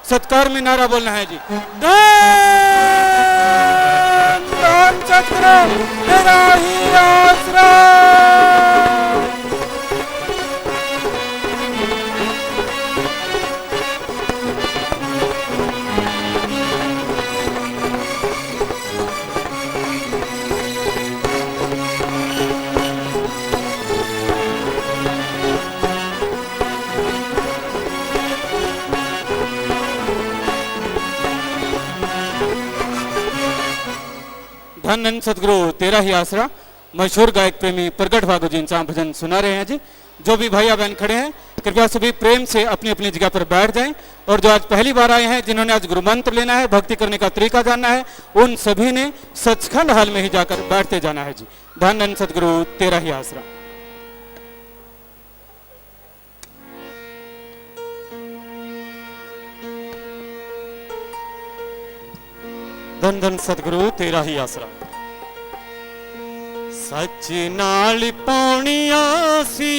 सत्कार में नारा बोलना है जी। धन धन सतगुरु तेरा ही आसरा। धन धन सतगुरु तेरा ही आसरा। मशहूर गायक प्रेमी प्रगट भागु जी इनसा भजन सुना रहे हैं जी। जो भी भाई बहन खड़े हैं कृपया सभी प्रेम से अपनी अपनी जगह पर बैठ जाएं। और जो आज पहली बार आए हैं, जिन्होंने आज गुरु मंत्र लेना है, भक्ति करने का तरीका जानना है, उन सभी ने सचखंड हाल में ही जाकर बैठते जाना है जी। धन धन सतगुरु तेरा ही आसरा। धन धन सतगुरु तेरा ही आसरा। सच नाल पौणिया सी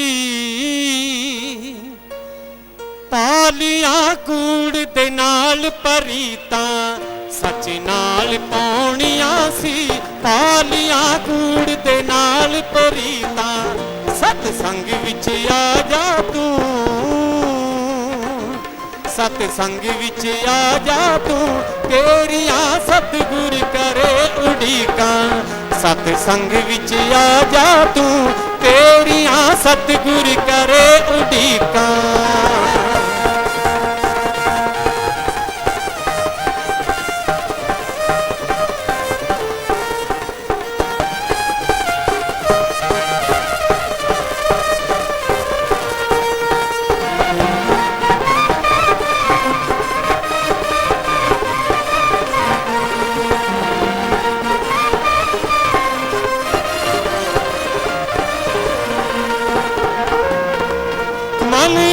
पालियां कूड़ दे नाल परीता। सच नाल पौणिया सी पालियां कूड़ दे नाल परीता। सतसंग विच आ जा तू, सतसंग विच आ जा तू, तेरिया सतगुर करे उड़ीका। सतसंग विच आ जा तू, तेरिया सतगुर करे उड़ीका।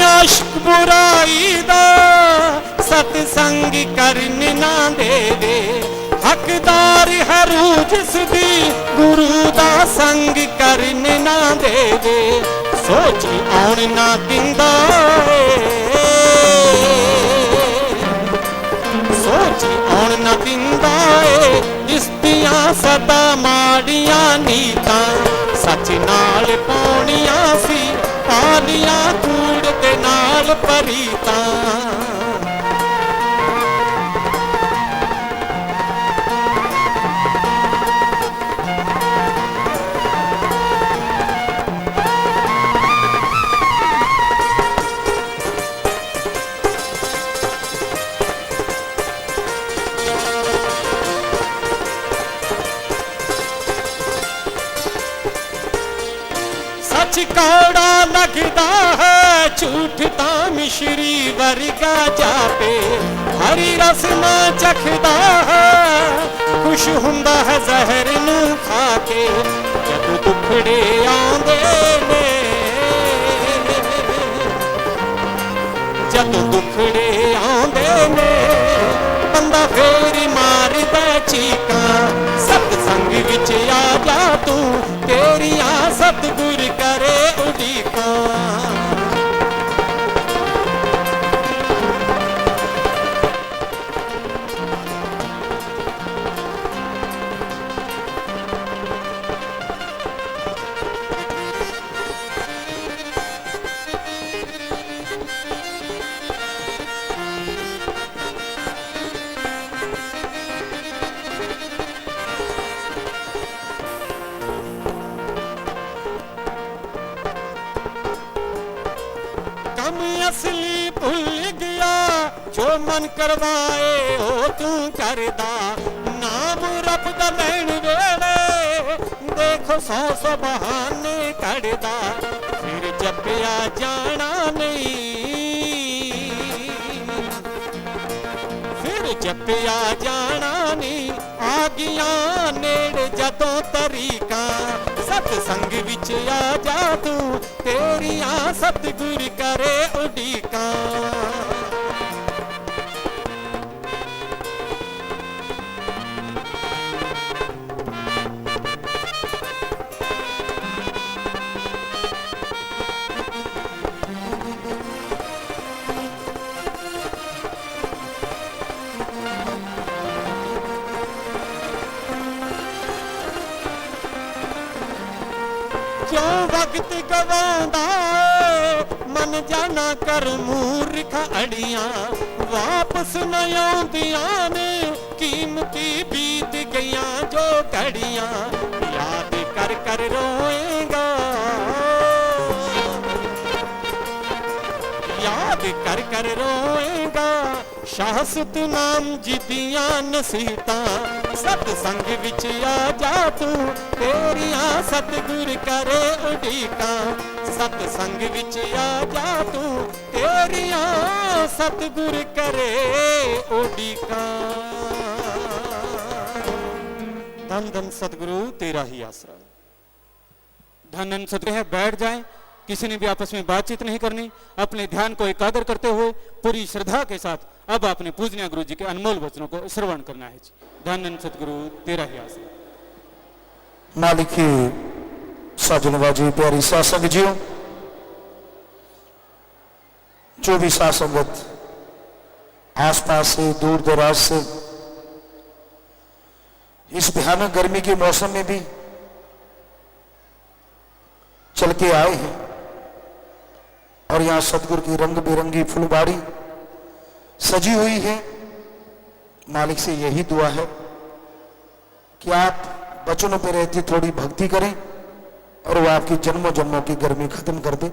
आशिक बुराई दा सतसंग करन ना देवे। हकदार है रूह जिसदी गुरु दा संग करन ना देवे। सोच आउण ना दिंदा सोच आउण ना दिंदा जिस दियां सदा माड़ियां नीतां। सच नाल पौणियां सी पालियां कूड़ दे नाल परीता। सच कौड़ा लगदा है, झूठ तां मिश्री वर्गा जापे। हरी रस ना चखदा है, खुश हुंदा है जहर नू खा के। जद दुखड़े आंदे ने, जद दुखड़े आंदे ने, बंदा फेर मारदा चीकां। सतसंग विच आ जा तू, तेरियां सतगुर करे उड़ीका। असली भूल गया जो मन करवाए हो तू करदा। नाम रब दा लैण वेले देखो सौ सौ बहाने कढ़दा। फिर जपिया जाना नहीं, फिर जपिया जाना नहीं। आ गया नेड़ जदों तरीका। सतसंग विच आ जा तू, तेरियां सतगुर करे उड़ीका। भगत गवांदा मन जाना कर मूर्ख अड़ियां वापस न आउंदियां ने कीमती बीत गईयां जो घड़ियां याद कर कर रोएगा याद कर कर रोएगा शाह सतनाम जी दियां नसीहतां सतसंग विच आ जा तू तेरियां सतगुर करे उडीकां सतसंग विच आ जा तू तेरियां सतगुर करे उडीकां। धन धन सतगुरु तेरा ही आसरा। धन धन सतगुरु है, बैठ जाएं, किसी ने भी आपस में बातचीत नहीं करनी, अपने ध्यान को एकाग्र करते हुए पूरी श्रद्धा के साथ अब आपने पूजनीय गुरु जी के अनमोल वचनों को श्रवण करना है। धन धन सतगुरु तेरा ही आसरा। मालिकी साजनबाजी प्यारी सासंग जियो, जो भी सासंगत आसपास से दूर दराज से इस भयानक गर्मी के मौसम में भी चल के आए हैं और यहां सतगुरु की रंग बिरंगी फुलबाड़ी सजी हुई है। मालिक से यही दुआ है कि आप वचनों पे रहती थोड़ी भक्ति करें और वो आपकी जन्मों जन्मों की गर्मी खत्म कर दे।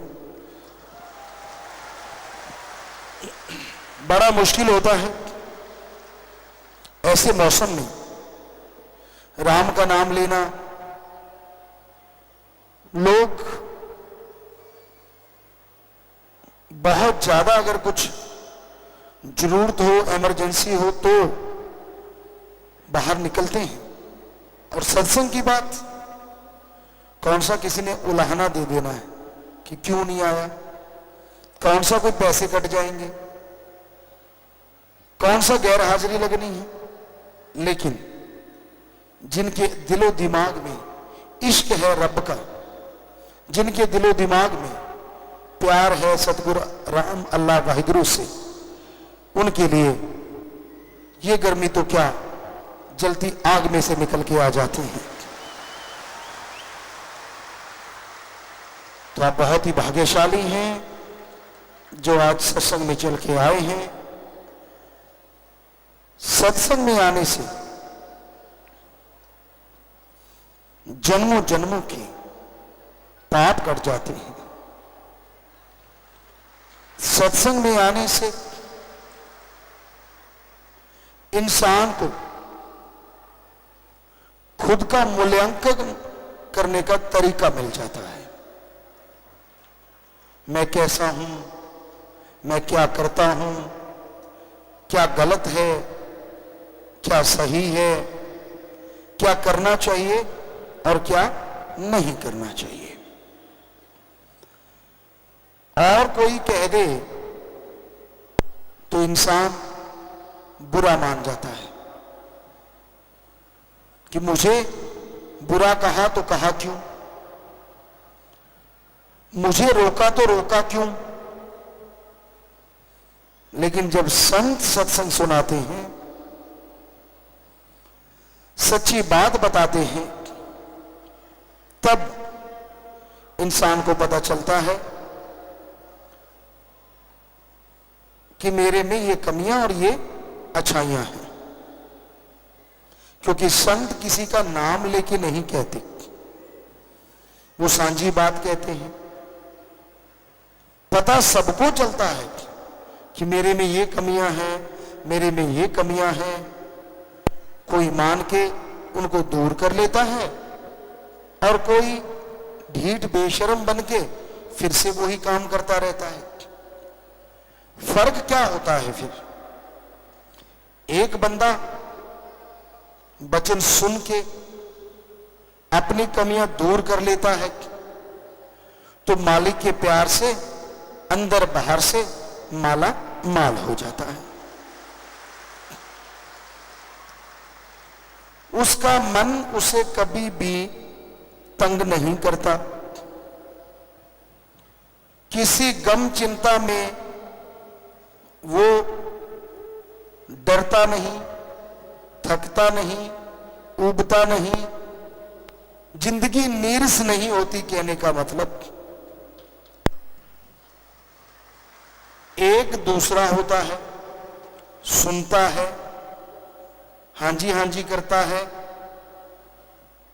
बड़ा मुश्किल होता है ऐसे मौसम में राम का नाम लेना। लोग बहुत ज्यादा अगर कुछ जरूरत हो, इमरजेंसी हो तो बाहर निकलते हैं, और सत्संग की बात कौन सा किसी ने उलाहना दे देना है कि क्यों नहीं आया, कौन सा कोई पैसे कट जाएंगे, कौन सा गैर हाजिरी लगनी है। लेकिन जिनके दिलो दिमाग में इश्क है रब का, जिनके दिलो दिमाग में प्यार है सतगुरु राम अल्लाह वाहिगुरु से, उनके लिए ये गर्मी तो क्या जलती आग में से निकल के आ जाती है। तो आप बहुत ही भाग्यशाली हैं जो आज सत्संग में चल के आए हैं। सत्संग में आने से जन्मों जन्मों के पाप कट जाते हैं। सत्संग में आने से इंसान को खुद का मूल्यांकन करने का तरीका मिल जाता है। मैं कैसा हूं, मैं क्या करता हूं, क्या गलत है, क्या सही है, क्या करना चाहिए और क्या नहीं करना चाहिए। और कोई कह दे तो इंसान बुरा मान जाता है कि मुझे बुरा कहा तो कहा क्यों, मुझे रोका तो रोका क्यों। लेकिन जब संत सत्संग सुनाते हैं, सच्ची बात बताते हैं, तब इंसान को पता चलता है कि मेरे में ये कमियां और ये अच्छाइयां हैं। क्योंकि संत किसी का नाम लेके नहीं कहते, वो सांझी बात कहते हैं। पता सबको चलता है कि मेरे में ये कमियां हैं, मेरे में ये कमियां हैं। कोई मान के उनको दूर कर लेता है और कोई ढीठ बेशर्म बन के फिर से वही काम करता रहता है। फर्क क्या होता है फिर? एक बंदा वचन सुन के अपनी कमियां दूर कर लेता है तो मालिक के प्यार से अंदर बाहर से माला माल हो जाता है। उसका मन उसे कभी भी तंग नहीं करता। किसी गम चिंता में वो डरता नहीं, थकता नहीं, उबता नहीं, जिंदगी नीरस नहीं होती, कहने का मतलब एक दूसरा होता है, सुनता है, हाँ जी करता है,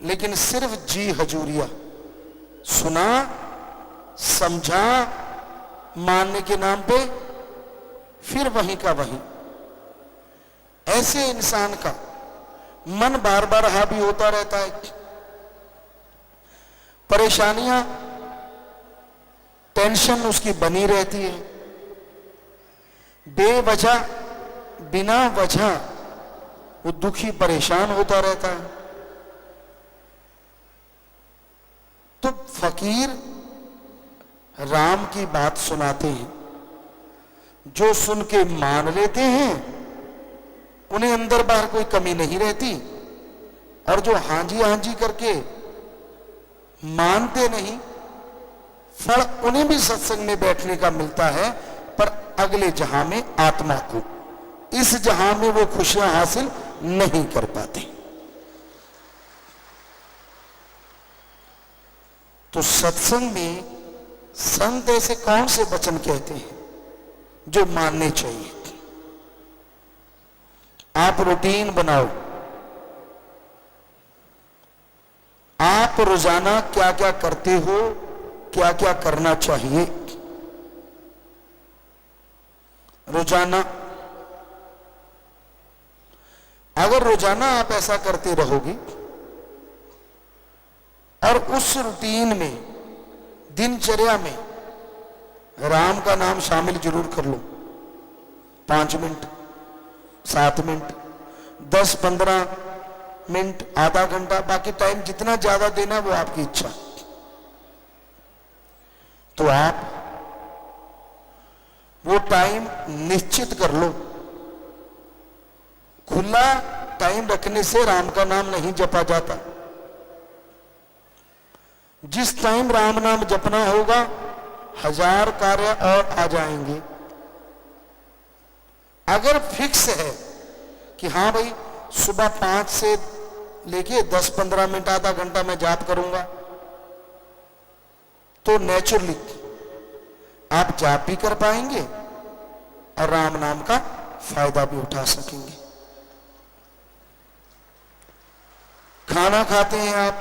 लेकिन सिर्फ जी हजूरिया, सुना समझा, मानने के नाम पे फिर वहीं का वहीं। ऐसे इंसान का मन बार बार हावी होता रहता है, परेशानियां, टेंशन उसकी बनी रहती है, बेवजह बिना वजह वो दुखी परेशान होता रहता है। तो फकीर राम की बात सुनाते हैं, जो सुन के मान लेते हैं उन्हें अंदर बाहर कोई कमी नहीं रहती, और जो हाँ जी करके मानते नहीं, फल उन्हें भी सत्संग में बैठने का मिलता है, पर अगले जहां में आत्मा को, इस जहां में वो खुशियां हासिल नहीं कर पाते। तो सत्संग में संत ऐसे कौन से वचन कहते हैं जो मानने चाहिए? आप रूटीन बनाओ, आप रोजाना क्या क्या करते हो, क्या क्या करना चाहिए। रोजाना, अगर रोजाना आप ऐसा करते रहोगे और उस रूटीन में, दिनचर्या में राम का नाम शामिल जरूर कर लो, 5 मिनट, 7 मिनट, 10-15 मिनट, आधा घंटा, बाकी टाइम जितना ज्यादा देना वो आपकी इच्छा। तो आप वो टाइम निश्चित कर लो। खुला टाइम रखने से राम का नाम नहीं जपा जाता। जिस टाइम राम नाम जपना होगा 1000 कार्य और आ जाएंगे। अगर फिक्स है कि हाँ भाई सुबह 5 से लेके 10-15 मिनट, आधा घंटा मैं जाप करूंगा, तो नेचुरली आप जाप भी कर पाएंगे और राम नाम का फायदा भी उठा सकेंगे। खाना खाते हैं आप,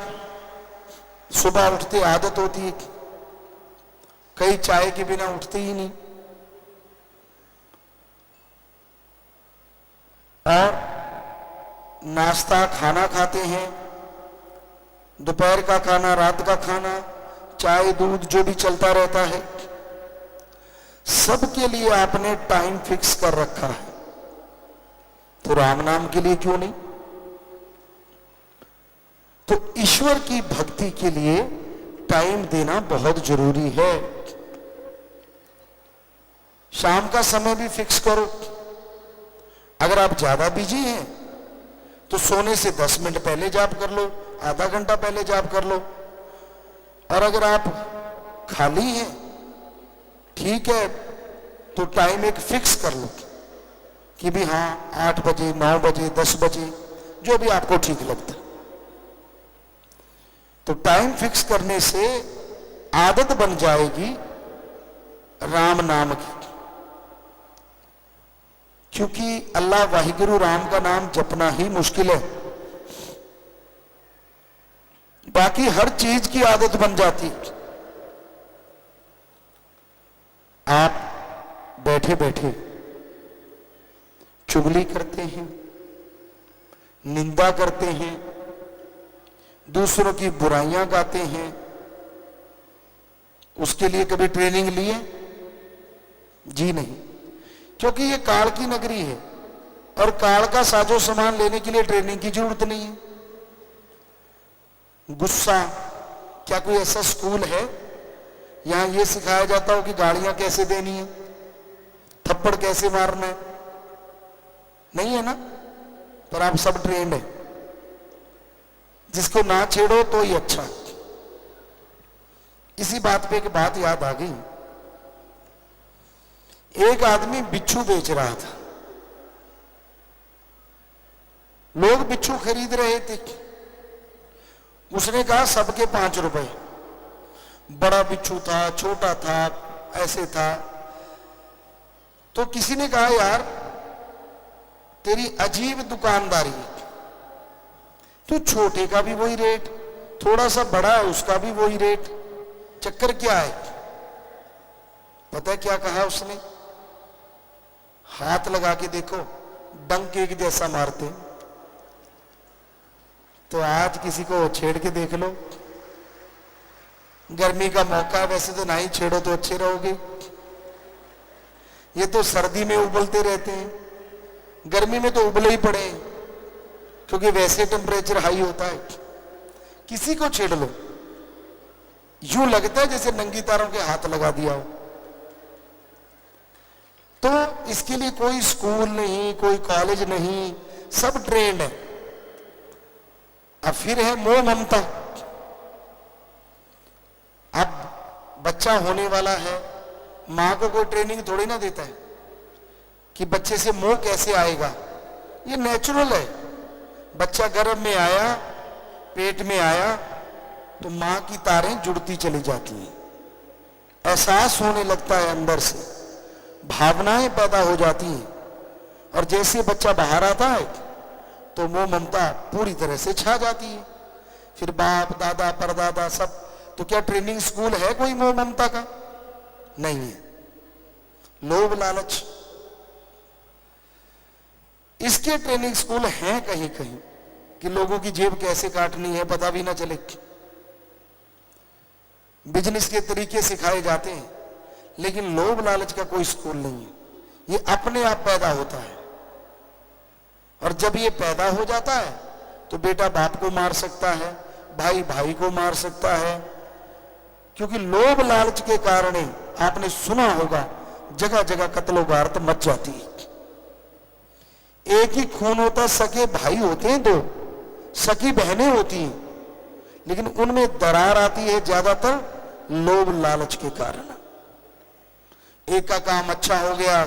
सुबह उठते आदत होती है, कई चाय के बिना उठते ही नहीं, और नाश्ता खाना खाते हैं, दोपहर का खाना, रात का खाना, चाय दूध जो भी चलता रहता है, सबके लिए आपने टाइम फिक्स कर रखा है। तो राम नाम के लिए क्यों नहीं? तो ईश्वर की भक्ति के लिए टाइम देना बहुत जरूरी है। शाम का समय भी फिक्स करो। अगर आप ज्यादा बिजी हैं तो सोने से 10 मिनट पहले जाप कर लो, आधा घंटा पहले जाप कर लो। और अगर आप खाली हैं, ठीक है, तो टाइम एक फिक्स कर लो कि भी हाँ 8 बजे, 9 बजे, 10 बजे, जो भी आपको ठीक लगता। तो टाइम फिक्स करने से आदत बन जाएगी राम नाम की, क्योंकि अल्लाह वाहिगुरु राम का नाम जपना ही मुश्किल है, बाकी हर चीज की आदत बन जाती। आप बैठे बैठे चुगली करते हैं, निंदा करते हैं, दूसरों की बुराइयां गाते हैं, उसके लिए कभी ट्रेनिंग लिए? जी नहीं, क्योंकि ये काल की नगरी है और काल का साजो सामान लेने के लिए ट्रेनिंग की जरूरत नहीं है। गुस्सा, क्या कोई ऐसा स्कूल है यहां ये सिखाया जाता हो कि गालियां कैसे देनी है, थप्पड़ कैसे मारना है? नहीं है ना, पर आप सब ट्रेंड है। जिसको ना छेड़ो तो ही अच्छा। इसी बात पे एक बात याद आ गई। एक आदमी बिच्छू बेच रहा था, लोग बिच्छू खरीद रहे थे, उसने कहा सबके 5 रुपए। बड़ा बिच्छू था, छोटा था, ऐसे था। तो किसी ने कहा यार तेरी अजीब दुकानदारी है, तो छोटे का भी वही रेट, थोड़ा सा बड़ा है उसका भी वही रेट, चक्कर क्या है? पता है क्या कहा उसने? हाथ लगा के देखो, डंक एक जैसा मारते। तो आज किसी को छेड़ के देख लो, गर्मी का मौका है, वैसे तो ना ही छेड़ो तो अच्छे रहोगे। ये तो सर्दी में उबलते रहते हैं, गर्मी में तो उबले ही पड़े, क्योंकि वैसे टेम्परेचर हाई होता है। किसी को छेड़ लो, यूं लगता है जैसे नंगी तारों के हाथ लगा दिया हो। तो इसके लिए कोई स्कूल नहीं, कोई कॉलेज नहीं, सब ट्रेंड है। अब फिर है मोह ममता। अब बच्चा होने वाला है, मां को कोई ट्रेनिंग थोड़ी ना देता है कि बच्चे से मोह कैसे आएगा। ये नेचुरल है। बच्चा गर्भ में आया, पेट में आया, तो मां की तारें जुड़ती चली जाती हैं, एहसास होने लगता है अंदर से, भावनाएं पैदा हो जाती हैं। और जैसे बच्चा बाहर आता है तो मोह ममता पूरी तरह से छा जाती है। फिर बाप दादा परदादा सब। तो क्या ट्रेनिंग स्कूल है कोई मोह ममता का? नहीं है। लोभ लालच, इसके ट्रेनिंग स्कूल हैं कहीं कहीं कि लोगों की जेब कैसे काटनी है पता भी ना चले। बिजनेस के तरीके सिखाए जाते हैं, लेकिन लोभ लालच का कोई स्कूल नहीं है। ये अपने आप पैदा होता है। और जब ये पैदा हो जाता है तो बेटा बाप को मार सकता है, भाई भाई को मार सकता है, क्योंकि लोभ लालच के कारण ही आपने सुना होगा जगह जगह कत्लो गारत मच जाती है। एक ही खून होता, सके भाई होते हैं दो, सकी बहनें होती हैं, लेकिन उनमें दरार आती है ज्यादातर लोभ लालच के कारण। एक का काम अच्छा हो गया,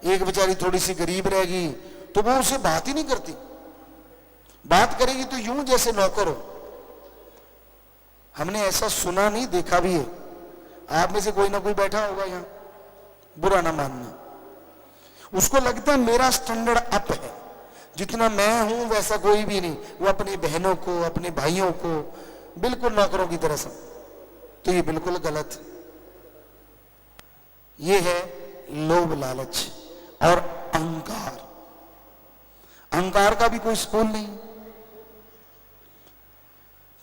एक बेचारी थोड़ी सी गरीब रहेगी, तो वो उसे बात ही नहीं करती। बात करेगी तो यूं जैसे नौकर हो। हमने ऐसा सुना नहीं, देखा भी है। आप में से कोई ना कोई बैठा होगा यहां, बुरा ना मानना। उसको लगता है मेरा स्टैंडर्ड अप है, जितना मैं हूं वैसा कोई भी नहीं। वो अपनी बहनों को, अपने भाइयों को बिल्कुल नौकरों की तरह समझ। तो ये बिल्कुल गलत। ये है लोभ लालच और अहंकार। अहंकार का भी कोई स्कूल नहीं।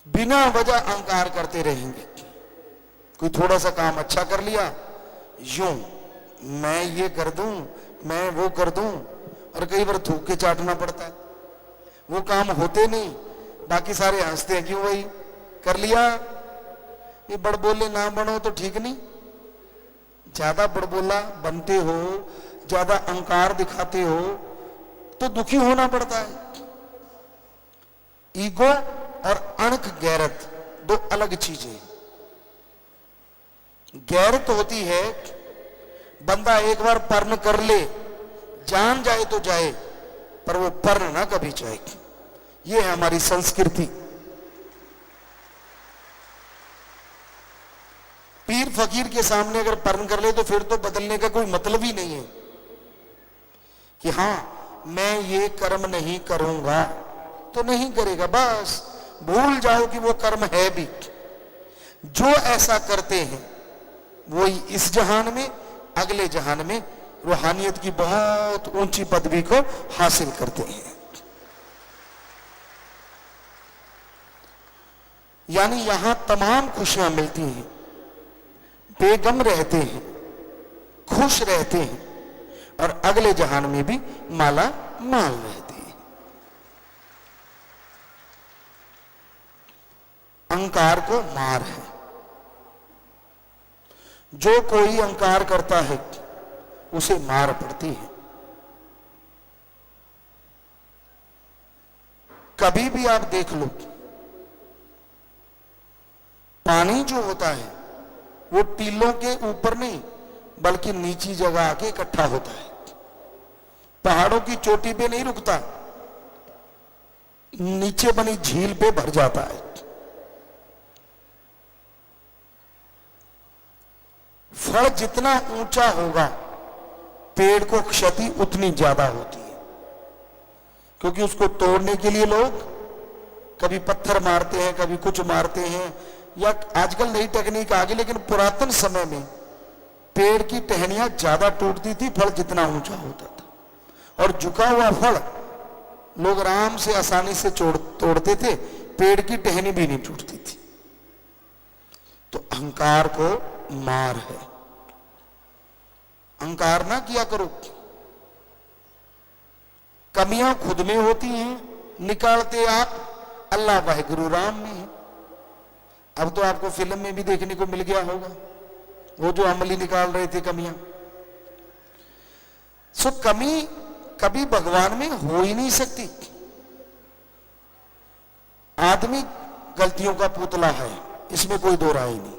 बिना वजह अहंकार करते रहेंगे। कोई थोड़ा सा काम अच्छा कर लिया, यूं मैं ये कर दूं, मैं वो कर दूं, और कई बार थूक के चाटना पड़ता है। वो काम होते नहीं, बाकी सारे हंसते हैं, क्यों भाई कर लिया। ये बड़बोले ना बनो तो ठीक नहीं। ज्यादा बड़बोला बनते हो, ज्यादा अहंकार दिखाते हो तो दुखी होना पड़ता है। ईगो और अणख गैरत दो अलग चीजें। गैरत होती है बंदा एक बार पर्ण कर ले, जान जाए तो जाए, पर वो पर्ण ना कभी जाए। ये है हमारी संस्कृति। पीर फकीर के सामने अगर पर्ण कर ले तो फिर तो बदलने का कोई मतलब ही नहीं है कि हां मैं ये कर्म नहीं करूंगा, तो नहीं करेगा। बस भूल जाओ कि वो कर्म है भी। जो ऐसा करते हैं वही इस जहान में, अगले जहान में रूहानियत की बहुत ऊंची पदवी को हासिल करते हैं। यानी यहां तमाम खुशियां मिलती हैं, बेगम रहते हैं, खुश रहते हैं, और अगले जहान में भी माला माल रहते हैं। अहंकार को मार है। जो कोई अहंकार करता है उसे मार पड़ती है। कभी भी आप देख लो, पानी जो होता है वो टीलों के ऊपर नहीं बल्कि नीची जगह आके इकट्ठा होता है। पहाड़ों की चोटी पे नहीं रुकता, नीचे बनी झील पे भर जाता है। फल जितना ऊंचा होगा पेड़ को क्षति उतनी ज्यादा होती है, क्योंकि उसको तोड़ने के लिए लोग कभी पत्थर मारते हैं, कभी कुछ मारते हैं, या आजकल नई टेक्निक आ गई, लेकिन पुरातन समय में पेड़ की टहनियां ज्यादा टूटती थी फल जितना ऊंचा होता था, और झुका हुआ फल लोग आराम से आसानी से तोड़ते थे, पेड़ की टहनी भी नहीं टूटती थी। तो अहंकार को मार है, अहंकार ना किया करो। कमियां खुद में होती हैं, निकालते आप अल्लाह वाहिगुरु राम में है। अब तो आपको फिल्म में भी देखने को मिल गया होगा वो जो अमली निकाल रहे थे कमियां। सो कमी कभी भगवान में हो ही नहीं सकती। आदमी गलतियों का पुतला है, इसमें कोई दो राय नहीं,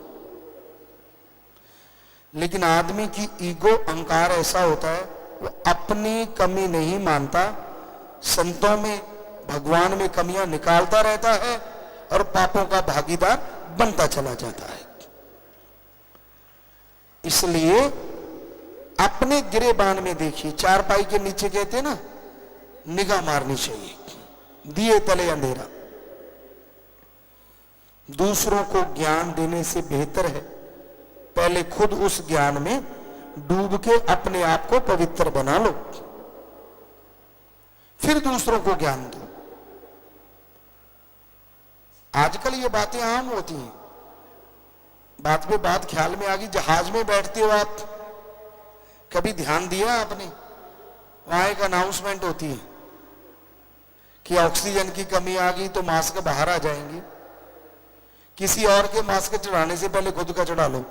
लेकिन आदमी की ईगो अहंकार ऐसा होता है वो अपनी कमी नहीं मानता, संतों में भगवान में कमियां निकालता रहता है और पापों का भागीदार बनता चला जाता है। इसलिए अपने गिरेबान में देखिए, चारपाई के नीचे कहते हैं ना निगाह मारनी चाहिए, दिए तले अंधेरा। दूसरों को ज्ञान देने से बेहतर है पहले खुद उस ज्ञान में डूब के अपने आप को पवित्र बना लो, फिर दूसरों को ज्ञान दो। आजकल ये बातें आम होती हैं, बात पे बात ख्याल में आ गई। जहाज में बैठते हो आप, कभी ध्यान दिया आपने, वहां एक अनाउंसमेंट होती है कि ऑक्सीजन की कमी आ गई तो मास्क बाहर आ जाएंगे। किसी और के मास्क चढ़ाने से पहले खुद का चढ़ा लो।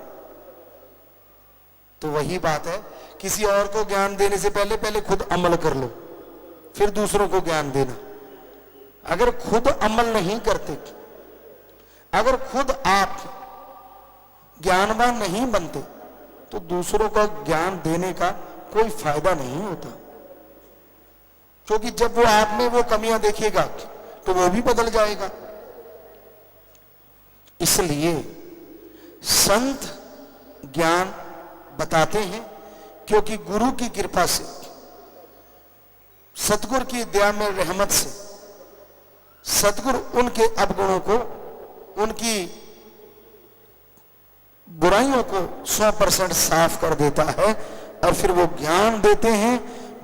तो वही बात है, किसी और को ज्ञान देने से पहले पहले खुद अमल कर लो, फिर दूसरों को ज्ञान देना। अगर खुद अमल नहीं करते, अगर खुद आप ज्ञानवान नहीं बनते, तो दूसरों का ज्ञान देने का कोई फायदा नहीं होता, क्योंकि जब वो आप में वो कमियां देखेगा तो वो भी बदल जाएगा। इसलिए संत ज्ञान बताते हैं, क्योंकि गुरु की कृपा से, सतगुरु की दया में रहमत से सतगुरु उनके अवगुणों को, उनकी बुराइयों को 100% साफ कर देता है और फिर वो ज्ञान देते हैं,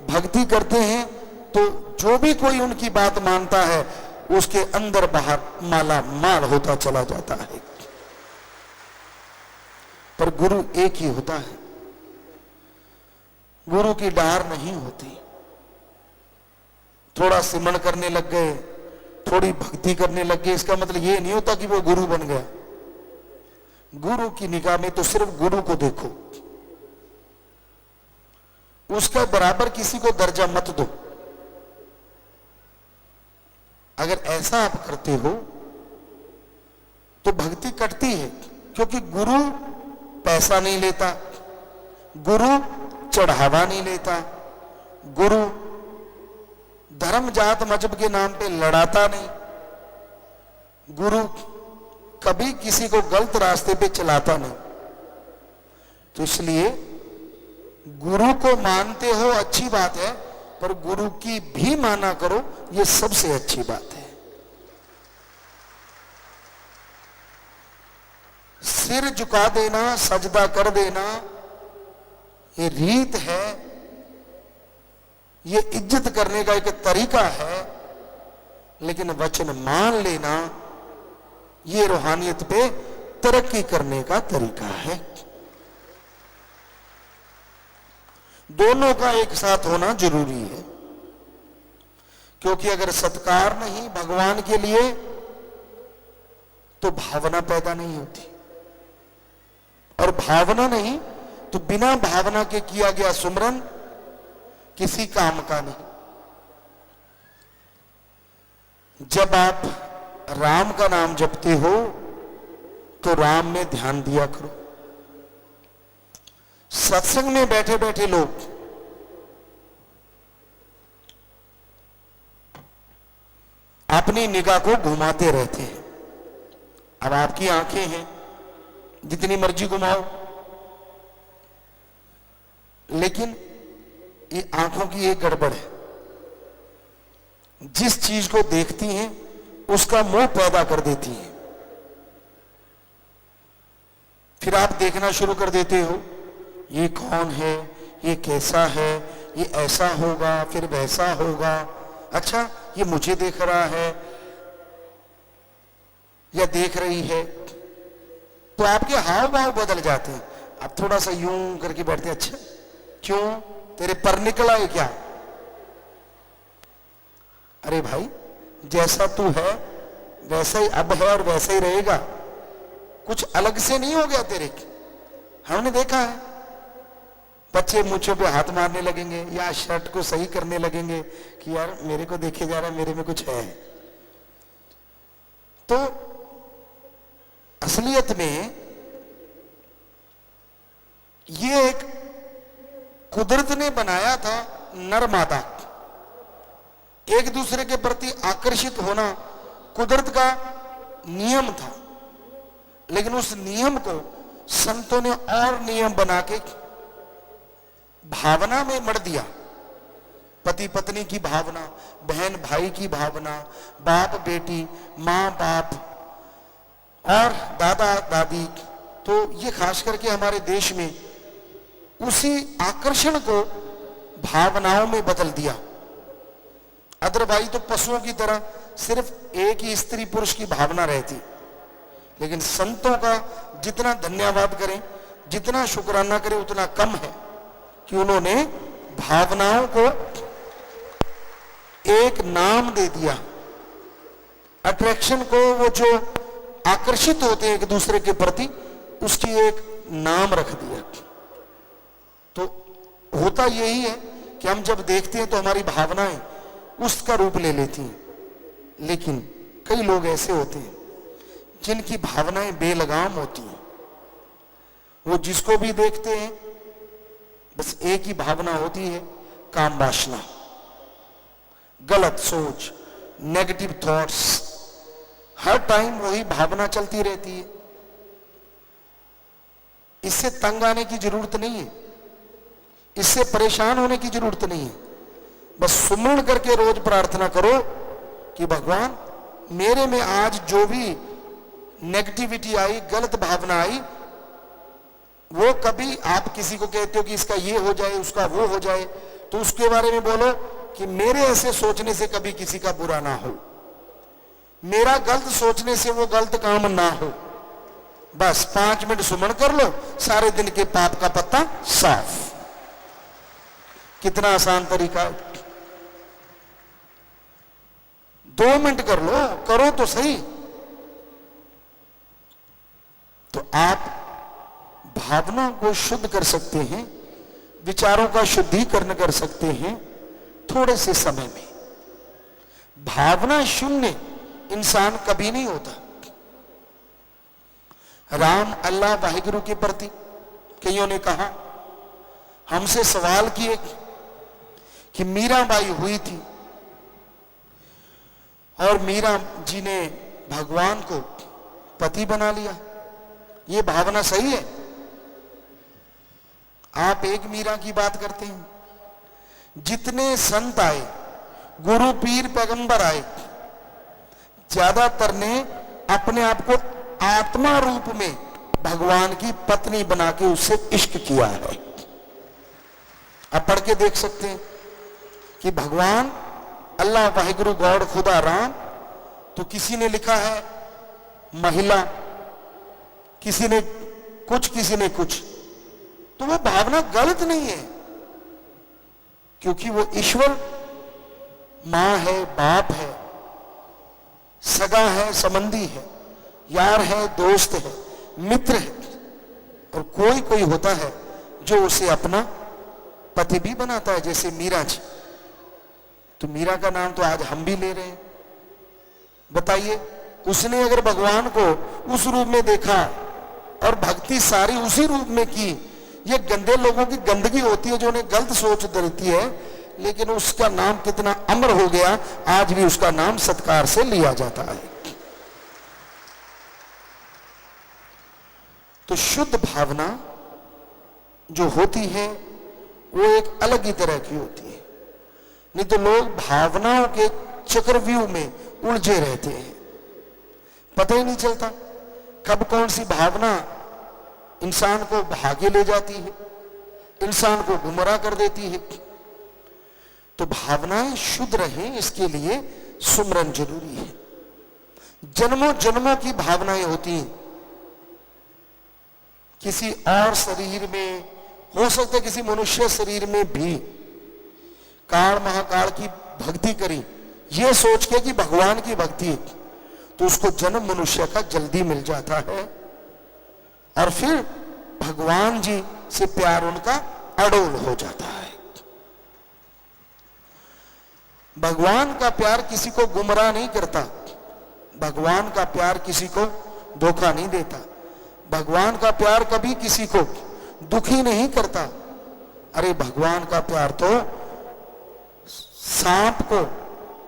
भक्ति करते हैं। तो जो भी कोई उनकी बात मानता है उसके अंदर बाहर माला माल होता चला जाता है। पर गुरु एक ही होता है, गुरु की डार नहीं होती। थोड़ा सिमरन करने लग गए, थोड़ी भक्ति करने लग गए, इसका मतलब ये नहीं होता कि वो गुरु बन गया। गुरु की निगाह में तो सिर्फ गुरु को देखो, उसका बराबर किसी को दर्जा मत दो। अगर ऐसा आप करते हो तो भक्ति कटती है, क्योंकि गुरु पैसा नहीं लेता, गुरु चढ़ावा नहीं लेता, गुरु धर्म जात मजहब के नाम पे लड़ाता नहीं, गुरु कभी किसी को गलत रास्ते पे चलाता नहीं। तो इसलिए गुरु को मानते हो अच्छी बात है, पर गुरु की भी माना करो, ये सबसे अच्छी बात है। सिर झुका देना, सजदा कर देना, ये रीत है, ये इज्जत करने का एक तरीका है। लेकिन वचन मान लेना, ये रूहानियत पे तरक्की करने का तरीका है। दोनों का एक साथ होना जरूरी है, क्योंकि अगर सत्कार नहीं भगवान के लिए तो भावना पैदा नहीं होती, और भावना नहीं तो बिना भावना के किया गया सुमरन किसी काम का नहीं। जब आप राम का नाम जपते हो तो राम में ध्यान दिया करो। सत्संग में बैठे बैठे लोग अपनी निगाह को घुमाते रहते हैं। अब आपकी आंखें हैं, जितनी मर्जी घुमाओ, लेकिन ये आंखों की एक गड़बड़ है, जिस चीज को देखती हैं उसका मोह पैदा कर देती हैं। फिर आप देखना शुरू कर देते हो, ये कौन है, ये कैसा है, ये ऐसा होगा फिर वैसा होगा, अच्छा ये मुझे देख रहा है या देख रही है, तो आपके हाव भाव बदल जाते हैं। आप थोड़ा सा यूं करके बैठते हैं, अच्छा क्यों, तेरे पर निकला है क्या? अरे भाई, जैसा तू है वैसा ही अब है और वैसा ही रहेगा, कुछ अलग से नहीं हो गया तेरे। हमने देखा है बच्चे मूंछों पे हाथ मारने लगेंगे या शर्ट को सही करने लगेंगे कि यार मेरे को देखे जा रहा है, मेरे में कुछ है। तो असलियत में ये एक कुदरत ने बनाया था, नर मादा एक दूसरे के प्रति आकर्षित होना कुदरत का नियम था, लेकिन उस नियम को संतों ने और नियम बना के भावना में मर दिया। पति पत्नी की भावना, बहन भाई की भावना, बाप बेटी, माँ बाप और दादा दादी, तो ये खास करके हमारे देश में उसी आकर्षण को भावनाओं में बदल दिया। अदरवाइज तो पशुओं की तरह सिर्फ एक ही स्त्री पुरुष की भावना रहती, लेकिन संतों का जितना धन्यवाद करें, जितना शुक्राना करें उतना कम है कि उन्होंने भावनाओं को एक नाम दे दिया। अट्रैक्शन को, वो जो आकर्षित होते हैं एक दूसरे के प्रति, उसकी एक नाम रख दिया। तो होता यही है कि हम जब देखते हैं तो हमारी भावनाएं उसका रूप ले लेती हैं, लेकिन कई लोग ऐसे होते हैं जिनकी भावनाएं बेलगाम होती हैं। वो जिसको भी देखते हैं बस एक ही भावना होती है, काम वासना, गलत सोच, नेगेटिव थॉट्स, हर टाइम वही भावना चलती रहती है। इससे तंग आने की जरूरत नहीं है, इससे परेशान होने की जरूरत नहीं है। बस सुमरण करके रोज प्रार्थना करो कि भगवान मेरे में आज जो भी नेगेटिविटी आई, गलत भावना आई, वो कभी आप किसी को कहते हो कि इसका ये हो जाए, उसका वो हो जाए, तो उसके बारे में बोलो कि मेरे ऐसे सोचने से कभी किसी का बुरा ना हो, मेरा गलत सोचने से वो गलत काम ना हो। बस 5 मिनट सुमन कर लो, सारे दिन के पाप का पत्ता साफ। कितना आसान तरीका है। 2 मिनट कर लो, करो तो सही। तो आप भावना को शुद्ध कर सकते हैं, विचारों का शुद्धिकरण कर सकते हैं थोड़े से समय में। भावना शून्य इंसान कभी नहीं होता। राम, अल्लाह, वाहिगुरु के प्रति कईयों ने कहा, हमसे सवाल किए कि मीराबाई हुई थी और मीरा जी ने भगवान को पति बना लिया, ये भावना सही है? आप एक मीरा की बात करते हैं। जितने संत आए, गुरु पीर पैगंबर आए, ज्यादातर ने अपने आप को आत्मा रूप में भगवान की पत्नी बना के उससे इश्क किया है। आप पढ़ के देख सकते हैं कि भगवान अल्लाह, वाहिगुरु, गॉड, खुदा, राम, तो किसी ने लिखा है महिला, किसी ने कुछ, किसी ने कुछ। तो वो भावना गलत नहीं है, क्योंकि वो ईश्वर मां है, बाप है, सगा है, संबंधी है, यार है, दोस्त है, मित्र है, और कोई कोई होता है जो उसे अपना पति भी बनाता है, जैसे मीरा जी। तो मीरा का नाम तो आज हम भी ले रहे हैं। बताइए, उसने अगर भगवान को उस रूप में देखा और भक्ति सारी उसी रूप में की, ये गंदे लोगों की गंदगी होती है जो उन्हें गलत सोच देती है, लेकिन उसका नाम कितना अमर हो गया, आज भी उसका नाम सत्कार से लिया जाता है। तो शुद्ध भावना जो होती है वो एक अलग ही तरह की होती है। नहीं तो लोग भावनाओं के चक्रव्यूह में उलझे रहते हैं, पता ही नहीं चलता कब कौन सी भावना इंसान को भागे ले जाती है, इंसान को गुमराह कर देती है। तो भावनाएं शुद्ध रहें, इसके लिए सुमरन जरूरी है। जन्मों जन्मों की भावनाएं होती हैं, किसी और शरीर में हो सकता है, किसी मनुष्य शरीर में भी काल महाकाल की भक्ति करी ये सोच के कि भगवान की भक्ति है, तो उसको जन्म मनुष्य का जल्दी मिल जाता है और फिर भगवान जी से प्यार उनका अडोल हो जाता है। भगवान का प्यार किसी को गुमराह नहीं करता, भगवान का प्यार किसी को धोखा नहीं देता, भगवान का प्यार कभी किसी को दुखी नहीं करता। अरे भगवान का प्यार तो सांप को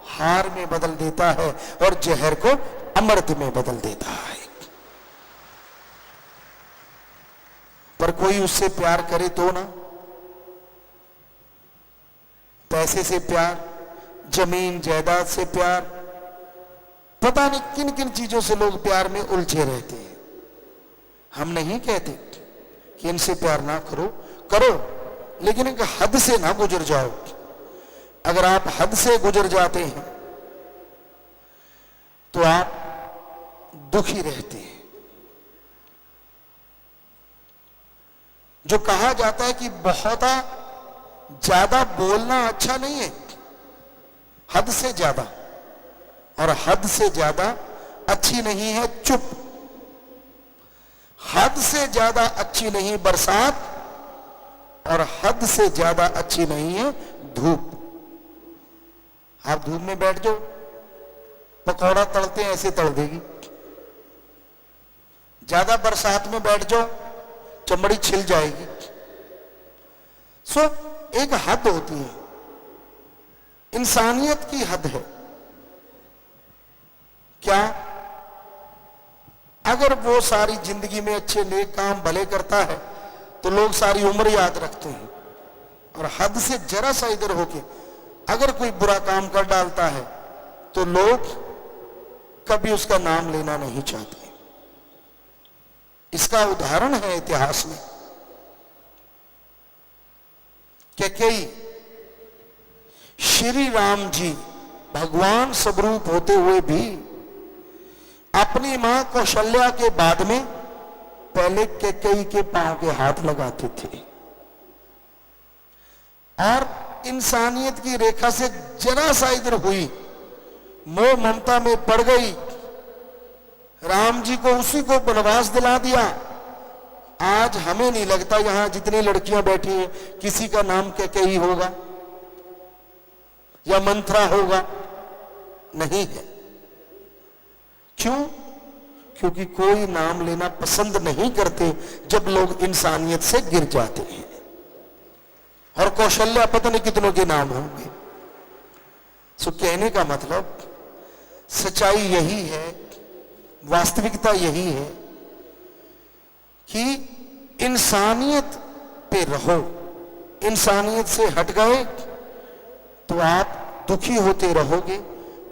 हार में बदल देता है और जहर को अमृत में बदल देता है। पर कोई उससे प्यार करे तो ना, पैसे से प्यार, जमीन जायदाद से प्यार, पता नहीं किन किन चीजों से लोग प्यार में उलझे रहते हैं। हम नहीं कहते कि इनसे प्यार ना करो, करो, लेकिन एक हद से ना गुजर जाओ। अगर आप हद से गुजर जाते हैं तो आप दुखी रहते हैं। जो कहा जाता है कि बहुत ज्यादा बोलना अच्छा नहीं है, हद से ज्यादा, और हद से ज्यादा अच्छी नहीं है चुप, हद से ज्यादा अच्छी नहीं बरसात, और हद से ज्यादा अच्छी नहीं है धूप। आप धूप में बैठ जाओ, पकौड़ा तलते हैं ऐसे तल देगी। ज्यादा बरसात में बैठ जाओ, चमड़ी छिल जाएगी। सो एक हद होती है, इंसानियत की हद है। क्या अगर वो सारी जिंदगी में अच्छे नेक काम भले करता है तो लोग सारी उम्र याद रखते हैं, और हद से जरा सा इधर होके अगर कोई बुरा काम कर डालता है तो लोग कभी उसका नाम लेना नहीं चाहते। इसका उदाहरण है इतिहास में कैकेयी, श्री राम जी भगवान स्वरूप होते हुए भी अपनी मां कौशल्या के बाद में पहले कैकेयी के पांव के हाथ लगाते थे, और इंसानियत की रेखा से जरा सा इधर हुई, मोह ममता में पड़ गई, राम जी को उसी को वनवास दिला दिया। आज हमें नहीं लगता यहां जितनी लड़कियां बैठी हैं किसी का नाम कैकेयी होगा या मंत्रा होगा, नहीं है। क्यों? क्योंकि कोई नाम लेना पसंद नहीं करते जब लोग इंसानियत से गिर जाते हैं। और कौशल्या पता नहीं कितनों के नाम होंगे। सो कहने का मतलब सच्चाई यही है, वास्तविकता यही है कि इंसानियत पे रहो। इंसानियत से हट गए तो आप दुखी होते रहोगे,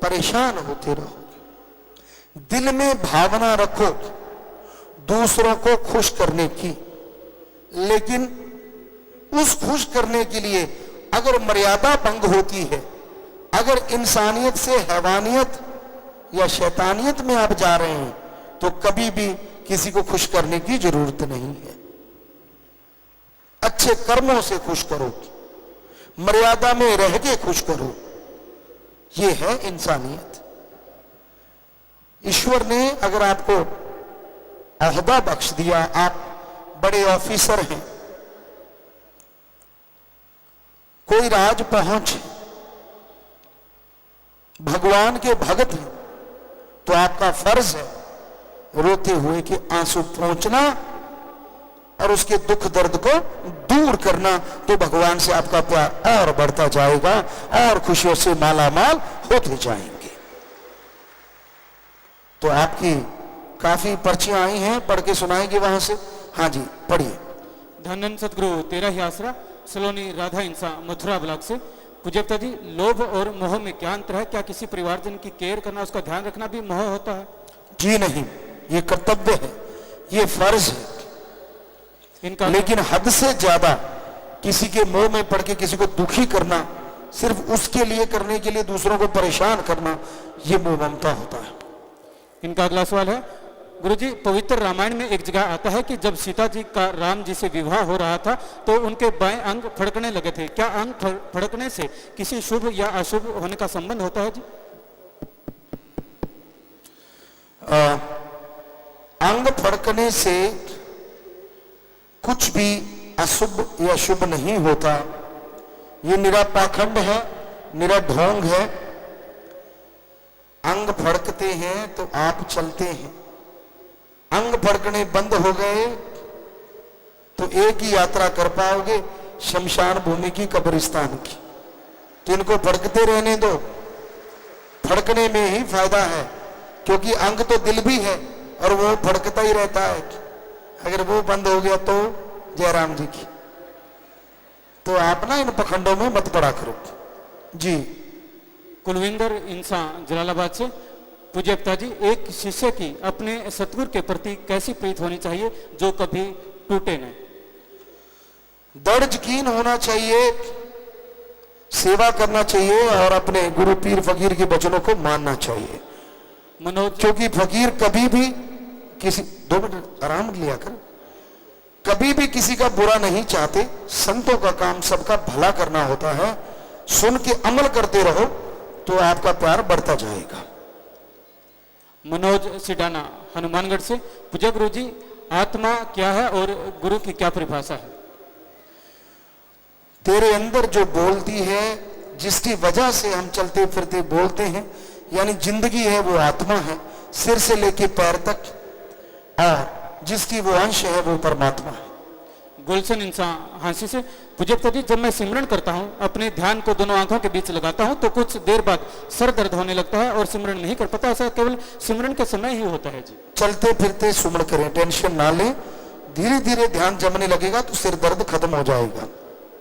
परेशान होते रहोगे। दिल में भावना रखो दूसरों को खुश करने की, लेकिन उस खुश करने के लिए अगर मर्यादा भंग होती है, अगर इंसानियत से हैवानियत या शैतानियत में आप जा रहे हैं तो कभी भी किसी को खुश करने की जरूरत नहीं है। अच्छे कर्मों से खुश करो, मर्यादा में रह के खुश करो, यह है इंसानियत। ईश्वर ने अगर आपको ओहदा बख्श दिया, आप बड़े ऑफिसर हैं, कोई राज पहुंच, भगवान के भगत हैं, तो आपका फर्ज है रोते हुए कि आंसू पहुंचना और उसके दुख दर्द को दूर करना। तो भगवान से आपका प्यार और बढ़ता जाएगा और खुशियों से मालामाल होते जाएंगे। तो आपकी काफी पर्चियां आई हैं, पढ़ के सुनाएंगे वहां से। हाँ जी, पढ़िए। धन धन सतगुरु तेरा ही आसरा, सलोनी राधा इंसा मथुरा ब्लॉक से। पूज्यता जी, लोभ और मोह में क्या अंतर है? क्या किसी परिवारजन की केयर करना, उसका ध्यान रखना भी मोह होता है? जी नहीं, ये कर्तव्य है, ये फर्ज है। इनका लेकिन हद से ज्यादा किसी के मोह में पड़ के किसी को दुखी करना, सिर्फ उसके लिए करने के लिए दूसरों को परेशान करना, ये मोह ममता होता है। इनका अगला सवाल है, गुरुजी, पवित्र रामायण में एक जगह आता है कि जब सीता जी का राम जी से विवाह हो रहा था तो उनके बाएं अंग फड़कने लगे थे। क्या अंग फड़कने से किसी शुभ या अशुभ होने का संबंध होता है जी? अंग फड़कने से कुछ भी अशुभ या शुभ नहीं होता। ये निरा पाखंड है, निरा ढोंग है। अंग फड़कते हैं तो आप चलते हैं, अंग फड़कने बंद हो गए तो एक ही यात्रा कर पाओगे, शमशान भूमि की, कब्रिस्तान की। तो इनको फड़कते रहने दो, फड़कने में ही फायदा है, क्योंकि अंग तो दिल भी है और वो फड़कता ही रहता है। अगर वो बंद हो गया तो जयराम जी की। तो आप ना इन पखंडों में मत पड़ा करो जी। कुलविंदर इंसान जलालाबाद से। पूज्य पिताजी, एक शिष्य की अपने सतगुरु के प्रति कैसी प्रीत होनी चाहिए जो कभी टूटे न? दृढ़ यकीन होना चाहिए, सेवा करना चाहिए और अपने गुरु पीर फकीर के वचनों को मानना चाहिए। मनोज, क्योंकि फकीर कभी भी किसी, 2 मिनट आराम लिया कर, कभी भी किसी का बुरा नहीं चाहते। संतों का काम सबका भला करना होता है। सुन के अमल करते रहो तो आपका प्यार बढ़ता जाएगा। मनोज सिडाना हनुमानगढ़ से। पूज्य गुरु जी, आत्मा क्या है और गुरु की क्या परिभाषा है? तेरे अंदर जो बोलती है, जिसकी वजह से हम चलते फिरते बोलते हैं, यानी जिंदगी है, वो आत्मा है, सिर से लेके पैर तक। और जिसकी वो अंश है वो परमात्मा है। गुलशन इंसान हांसी से। पूज्य पिताजी, जब मैं सिमरन करता हूँ, अपने ध्यान को दोनों आंखों के बीच लगाता हूँ तो कुछ देर बाद सर दर्द होने लगता है और सिमरन नहीं कर पाता। ऐसा केवल सिमरन के समय ही होता है जी? चलते फिरते सुमन करें, टेंशन ना लें, धीरे धीरे ध्यान जमने लगेगा तो सिर दर्द खत्म हो जाएगा।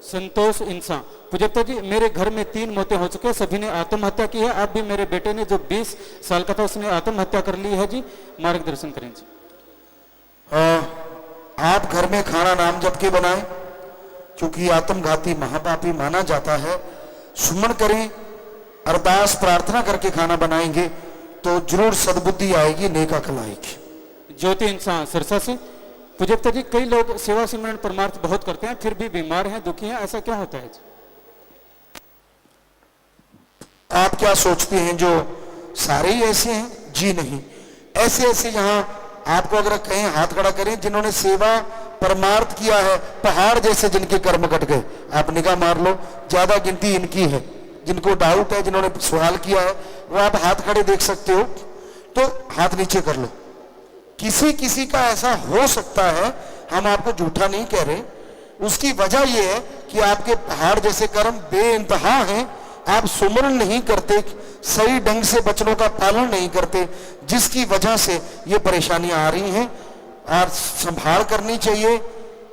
संतोष इंसान। पूज्य पिताजी, मेरे घर में 3 मौतें हो चुकी है, सभी ने आत्महत्या की है। आप भी मेरे बेटे ने जो 20 साल का था उसने आत्महत्या कर ली है जी, मार्गदर्शन करें जी। आप घर में खाना नाम जप के बनाएं, क्योंकि आत्मघाती महापापी माना जाता है। सुमन करें, अरदास प्रार्थना करके खाना बनाएंगे तो जरूर सद्बुद्धि आएगी, नेक अकल आएगी। ज्योति इंसान सिरसा से। पूज्य पिताजी, कई लोग सेवा सिमरन परमार्थ बहुत करते हैं फिर भी बीमार हैं, दुखी हैं, ऐसा क्या होता है जी? आप क्या सोचते हैं जो सारे ही ऐसे हैं? जी नहीं, ऐसे ऐसे यहां आपको अगर कहें हाथ खड़ा करें जिन्होंने सेवा परमार्थ किया है, पहाड़ जैसे जिनके कर्म कट गए, आप निगाह मार लो, ज्यादा गिनती इनकी है। जिनको डाउट है, जिन्होंने सवाल किया है, वो आप हाथ खड़े देख सकते हो, तो हाथ नीचे कर लो। किसी किसी का ऐसा हो सकता है, हम आपको झूठा नहीं कह रहे। उसकी वजह यह है कि आपके पहाड़ जैसे कर्म बेइंतहा हैं, आप सुमरन नहीं करते, सही ढंग से वचनों का पालन नहीं करते, जिसकी वजह से ये परेशानियां आ रही हैं। और संभाल करनी चाहिए।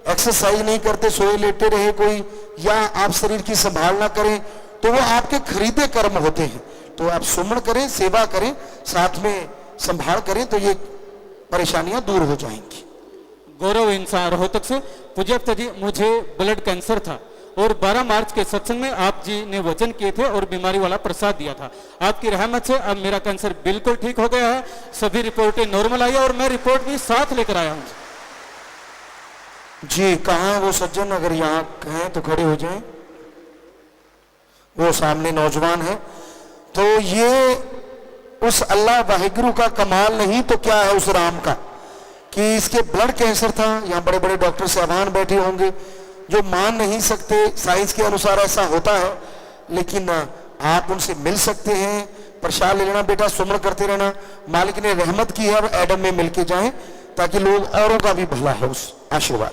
एक्सरसाइज नहीं करते, सोए लेटे रहे कोई, या आप शरीर की संभाल ना करें तो वो आपके खरीदे कर्म होते हैं। तो आप सुमन करें, सेवा करें, साथ में संभाल करें तो ये परेशानियां दूर हो जाएंगी। गौरव इंसान रोहतक से। पूज्य पिताजी, मुझे ब्लड कैंसर था और 12 मार्च के सत्संग में आप जी ने वचन किए थे और बीमारी वाला प्रसाद दिया था। आपकी रहमत से अब मेरा कैंसर बिल्कुल ठीक हो गया है, सभी रिपोर्टें नॉर्मल आई है और मैं रिपोर्ट भी साथ लेकर आया हूं जी। कहां है वो सज्जन? अगर यहाँ कहें तो खड़े हो जाएं। वो सामने नौजवान है। तो ये उस अल्लाह वाहिगुरु का कमाल नहीं तो क्या है उस राम का, कि इसके ब्लड कैंसर था। यहाँ बड़े बड़े डॉक्टर साहबान बैठे होंगे जो मान नहीं सकते, साइंस के अनुसार ऐसा होता है, लेकिन आप उनसे मिल सकते हैं, प्रसाद ले लेना, बेटा सुमन करते रहना। मालिक ने रहमत की है, अब एडम में मिलके जाएं ताकि लोग औरों का भी भला हो। उस आशीर्वाद।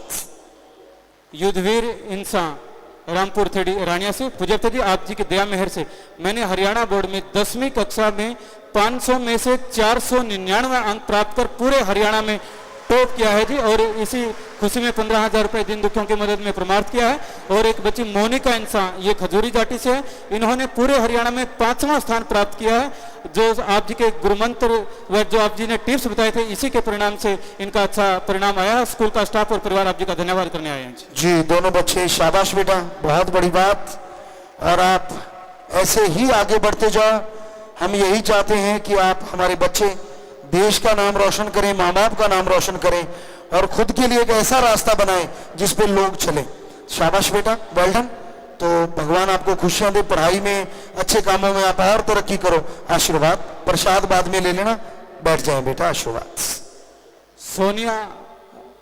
युद्धवीर इंसान रामपुर थेड़ी रानिया से। पूज्य पिताजी, आप जी की दया मेहर से मैंने हरियाणा बोर्ड में 10वीं कक्षा में 500 में से 499 अंक प्राप्त कर पूरे हरियाणा में टॉप किया है जी, और इसी खुशी में 15,000 रुपए दिन दुखियों की मदद में प्रमाणित किया है। और एक बच्ची मोनिका इंसान, ये खजूरी जाति से है, इन्होंने पूरे हरियाणा में 5वां स्थान प्राप्त किया है। जो आप जी के गुरुमंत्र व जो आप जी ने टिप्स बताए थे, इसी के परिणाम से इनका अच्छा परिणाम आया है। स्कूल का स्टाफ और परिवार आप जी का धन्यवाद करने आए हैं जी। दोनों बच्चे शाबाश बेटा, बहुत बड़ी बात, और आप ऐसे ही आगे बढ़ते जाओ। हम यही चाहते हैं कि आप हमारे बच्चे देश का नाम रोशन करें, माँ बाप का नाम रोशन करें, और खुद के लिए एक ऐसा रास्ता बनाएं जिस पे लोग चले। शाबाश बेटा, वेल डन। तो भगवान आपको खुशियां दे, पढ़ाई में, अच्छे कामों में आप और तरक्की करो। आशीर्वाद, प्रसाद बाद में ले लेना, बैठ जाएं बेटा, आशीर्वाद। सोनिया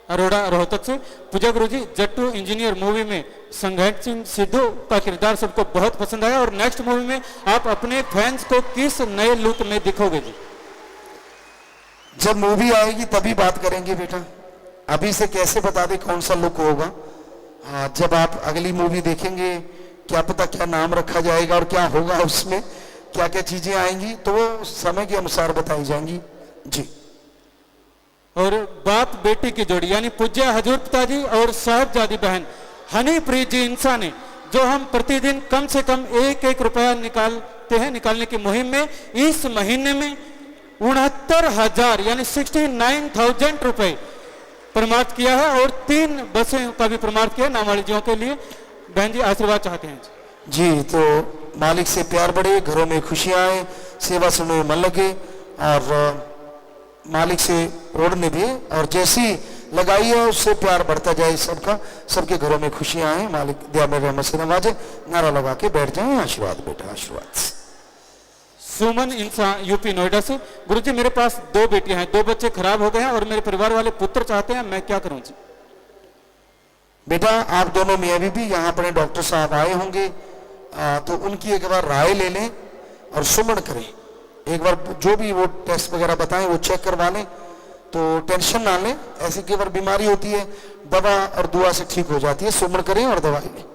अरोड़ा रोहतक से, पूजा गुरु जी, जट्टू इंजीनियर मूवी में संघर्ष सिंह सिद्धू का किरदार सबको बहुत पसंद आया, और नेक्स्ट मूवी में आप अपने फैंस को किस नए लुक में दिखोगे जी? जब मूवी आएगी तभी बात करेंगे बेटा, अभी से कैसे बता दे कौन सा लुक होगा। हाँ, जब आप अगली मूवी देखेंगे, क्या पता क्या नाम रखा जाएगा और क्या होगा उसमें, क्या क्या चीजें आएंगी, तो वो समय के अनुसार बताई जाएंगी जी। और बाप बेटी की जोड़ी यानी पूज्य हजूर पिताजी और साहबजादी बहन हनीप्रीत जी इंसान ने, जो हम प्रतिदिन कम से कम 1-1 रुपया निकालते हैं, निकालने की मुहिम में इस महीने में 69,000 यानी 69,000 रुपए प्रमाणित किया है, और 3 बसें का भी प्रमाणित किया नामालिजियों के लिए। बहन जी आशीर्वाद चाहते हैं जी। तो मालिक से प्यार बढ़े, घरों में खुशियां आए, सेवा सुनने में मन लगे, और मालिक से ओढ़ने भी, और जैसी लगाई है उससे प्यार बढ़ता जाए सबका, सबके घरों में खुशियां आए, मालिक दया में रहमत से नवाजे। नारा लगा के बैठ जाए, आशीर्वाद बेटा, आशीर्वाद। सुमन इंसान यूपी नोएडा से, गुरुजी मेरे पास 2 बेटियां हैं, 2 बच्चे खराब हो गए हैं और मेरे परिवार वाले पुत्र चाहते हैं, मैं क्या करूं जी? बेटा आप दोनों मियाँ बीबी यहाँ पर डॉक्टर साहब आए होंगे, तो उनकी एक बार राय ले लें और सुमन करें। एक बार जो भी वो टेस्ट वगैरह बताएं वो चेक करवा लें, तो टेंशन ना लें। ऐसी कई बार बीमारी होती है, दवा और दुआ से ठीक हो जाती है, सुमन करें और दवाई लें।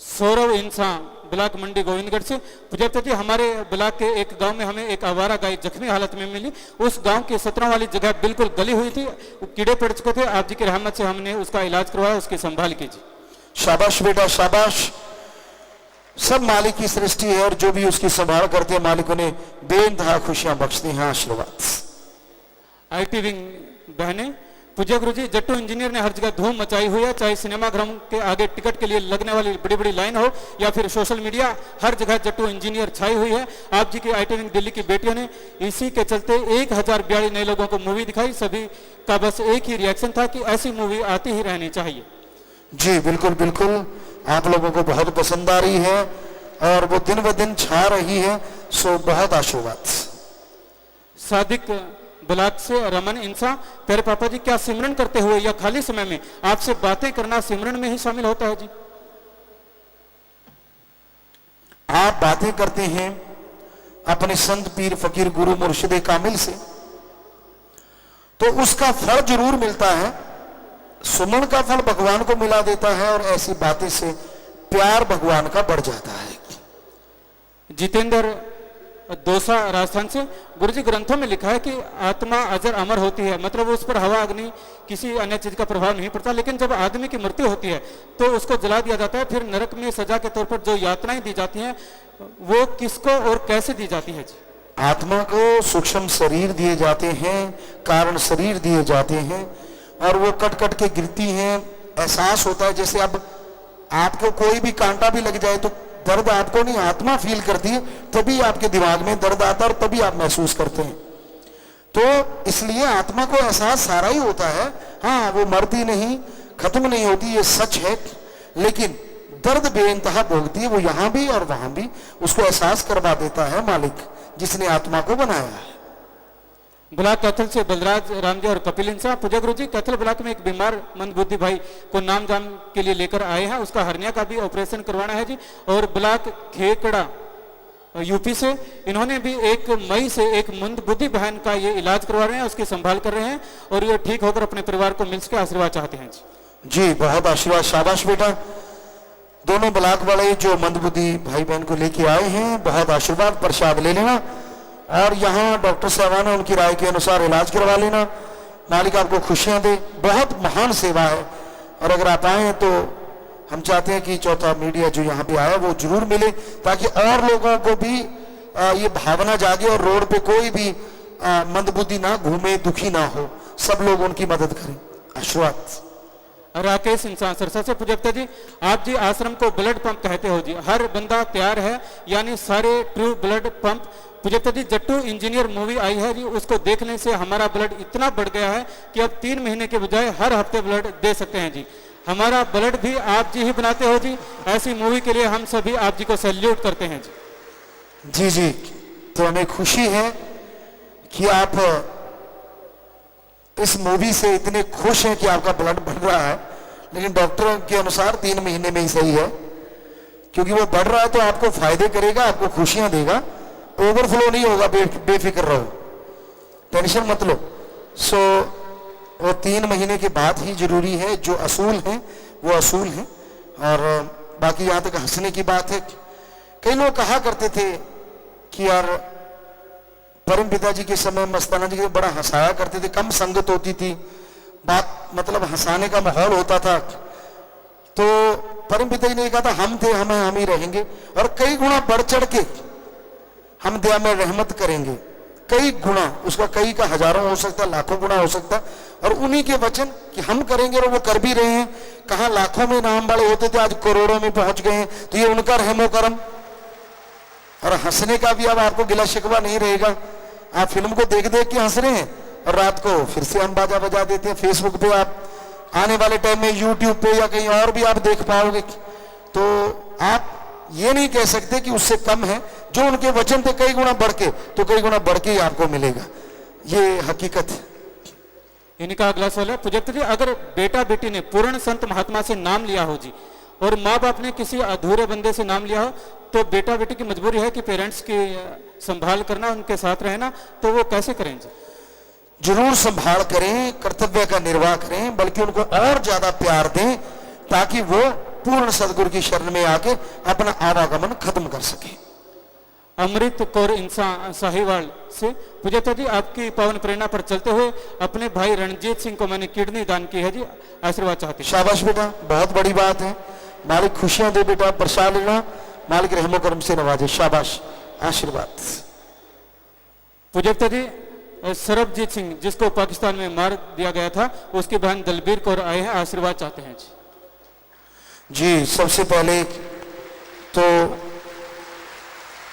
सौरभ इंसान ब्लॉक मंडी गोविंदगढ़ से, पूजा जी हमारे ब्लॉक के एक गांव में हमें एक आवारा गाय जख्मी हालत में मिली। उस गांव की 17 वाली जगह बिल्कुल गली हुई थी, कीड़े पड़ चुके थे। आप जी की रहमत से हमने उसका इलाज करवाया, उसकी संभाल कीजिए। शाबाश बेटा, शाबाश। सब मालिक की सृष्टि है, और जो भी उसकी संभाल करते हैं मालिक उन्हें बेइंतहा खुशियां बख्शते हैं। आशीर्वाद। IT विंग बहने, पूज्य गुरु जी, जट्टू इंजीनियर ने हर जगह धूम मचाई हुई है, चाहे सिनेमा घरों के आगे टिकट के लिए लगने वाली बड़ी बड़ी लाइन हो या फिर सोशल मीडिया, हर जगह जट्टू इंजीनियर छाई हुई है। आप जी की IT विंग दिल्ली की बेटियों ने इसी के चलते 1042 नए लोगों को मूवी दिखाई। सभी का बस एक ही रिएक्शन था कि ऐसी मूवी आती ही रहनी चाहिए। जी बिल्कुल बिल्कुल, आप लोगों को बहुत पसंद आ रही है और वो दिन ब दिन छा रही है, सो बहुत आशीर्वाद। सादिक ब्लॉक से रमन इंसान, प्यारे पापा जी क्या सिमरन करते हुए या खाली समय में आपसे बातें करना सिमरन में ही शामिल होता है जी? आप बातें करते हैं अपने संत पीर फकीर गुरु मुर्शिद कामिल से, तो उसका फल जरूर मिलता है। सुमन का फल भगवान को मिला देता है, और ऐसी बातें से प्यार भगवान का बढ़ जाता है। जितेंद्र दोसा राजस्थान से, गुरुजी ग्रंथों में लिखा है कि आत्मा अजर अमर होती है, मतलब उस पर हवा अग्नि किसी अन्य चीज का प्रभाव नहीं पड़ता, लेकिन जब आदमी की मृत्यु होती है तो उसको जला दिया जाता है। फिर नरक में सजा के तौर पर जो यातनाएं दी जाती हैं वो किसको और कैसे दी जाती है जी? आत्मा को सूक्ष्म शरीर दिए जाते हैं, कारण शरीर दिए जाते हैं, और वो कट कट के गिरती हैं। एहसास होता है जैसे अब आपको कोई भी कांटा भी लग जाए तो दर्द आपको नहीं, आत्मा फील करती है, तभी आपके दिमाग में दर्द आता है और तभी आप महसूस करते हैं। तो इसलिए आत्मा को एहसास सारा ही होता है। हाँ, वो मरती नहीं, खत्म नहीं होती, ये सच है, लेकिन दर्द बेइंतहा भोगती है, वो यहां भी और वहां भी। उसको एहसास करवा देता है मालिक जिसने आत्मा को बनाया है। ब्लॉक कैथल से बलराज रामजी और कपिल इंसान, पूजा गुरु जी कैथल ब्लॉक में एक बीमार मंदबुद्धि भाई को नाम जाम के लिए लेकर आए हैं, उसका हर्निया का भी ऑपरेशन करवाना है जी। और ब्लॉक खेकड़ा यूपी से, इन्होंने भी 1 मई से एक मंदबुद्धि बहन का ये इलाज करवा रहे हैं, उसकी संभाल कर रहे हैं, और ये ठीक होकर अपने परिवार को मिल सके, आशीर्वाद चाहते हैं जी। बहुत आशीर्वाद, शाबाश बेटा। दोनों ब्लॉक वाले जो मंदबुद्धि भाई बहन को लेके आए हैं, बहुत आशीर्वाद, प्रसाद ले लेना, और यहाँ डॉक्टर साहबान उनकी राय के अनुसार इलाज करवा लेना। मालिक आपको खुशियां दे। बहुत महान सेवा है, और अगर आप आए तो हम चाहते हैं कि चौथा मीडिया जो यहाँ पे आया वो जरूर मिले, ताकि और लोगों को भी ये भावना जागे और रोड पे कोई भी मंदबुद्धि ना घूमे, दुखी ना हो, सब लोग उनकी मदद करें। आशीर्वाद। राकेश इंसान सरसा से पूजकता जी, आप जी आश्रम को ब्लड पंप कहते हो जी, हर बंदा तैयार है, यानी सारे ट्रू ब्लड पंप। पूजकता जी, जट्टू इंजीनियर मूवी आई है जी, उसको देखने से हमारा ब्लड इतना बढ़ गया है कि अब 3 महीने के बजाय हर हफ्ते ब्लड दे सकते हैं जी। हमारा ब्लड भी आप जी ही बनाते हो जी, ऐसी मूवी के लिए हम सभी आप जी को सैल्यूट करते हैं जी। जी जी, तो हमें खुशी है कि आप इस मूवी से इतने खुश हैं कि आपका ब्लड बढ़ रहा है, लेकिन डॉक्टरों के अनुसार 3 महीने में ही सही है, क्योंकि वो बढ़ रहा है तो आपको फायदे करेगा, आपको खुशियां देगा, ओवरफ्लो नहीं होगा। बेफिक्र रहो, टेंशन मत लो। सो वो 3 महीने के बाद ही जरूरी है, जो असूल है वो असूल है। और बाकी यहाँ तक हंसने की बात है, कई लोग कहा करते थे कि यार परम पिताजी के समय मस्ताना जी के बड़ा हंसाया करते थे, कम संगत होती थी, बात मतलब हंसाने का माहौल होता था। तो परम पिताजी ने कहा था हम थे, हमें हम ही रहेंगे, और कई गुना बढ़ चढ़ के हम दया में रहमत करेंगे। कई गुना, उसका कई का हजारों हो सकता, लाखों गुना हो सकता, और उन्हीं के वचन कि हम करेंगे और वो कर भी रहे हैं। कहाँ लाखों में नाम वाले होते थे, आज करोड़ों में पहुंच गए हैं, तो ये उनका रहमो करम। और हंसने का भी अब आपको गिला शिकवा नहीं रहेगा। आप फिल्म को देख देख के हंस रहे हैं, और रात को फिर से हम बाजा बजा देते हैं। फेसबुक पे आप आने वाले टाइम में यूट्यूब पे या कहीं और भी आप देख पाओगे, तो आप ये नहीं कह सकते कि उससे कम है। जो उनके वचन थे कई गुना बढ़ के, तो कई गुना बढ़ के ही आपको मिलेगा, ये हकीकत है। इनका अगला सवाल है, पूजक जी, अगर बेटा बेटी ने पूर्ण संत महात्मा से नाम लिया हो जी, और माँ बाप ने किसी अधूरे बंदे से नाम लिया हो, तो बेटा बेटी की मजबूरी है कि पेरेंट्स की संभाल करना, उनके साथ रहना, तो वो कैसे करें जी? जरूर संभाल करें, कर्तव्य का निर्वाह करें, बल्कि उनको और ज्यादा प्यार दें, ताकि वो पूर्ण सदगुरु की शरण में आके अपना आवागमन खत्म कर सके। अमृत कौर इंसान साहिवाल से, पूजक जी, आपकी पावन प्रेरणा पर चलते हुए अपने भाई रणजीत सिंह को मैंने किडनी दान की है जी, आशीर्वाद चाहते हैं। शाबाश बेटा, बहुत बड़ी बात है। मालिक खुशियां दे बेटा, प्रसाद लेना, मालिक रहमो करम से नवाजे। शाबाश, आशीर्वाद। पूजक जी, सरबजीत सिंह जिसको पाकिस्तान में मार दिया गया था, उसकी बहन दलबीर कौर आए हैं, आशीर्वाद चाहते हैं जी। जी, सबसे पहले तो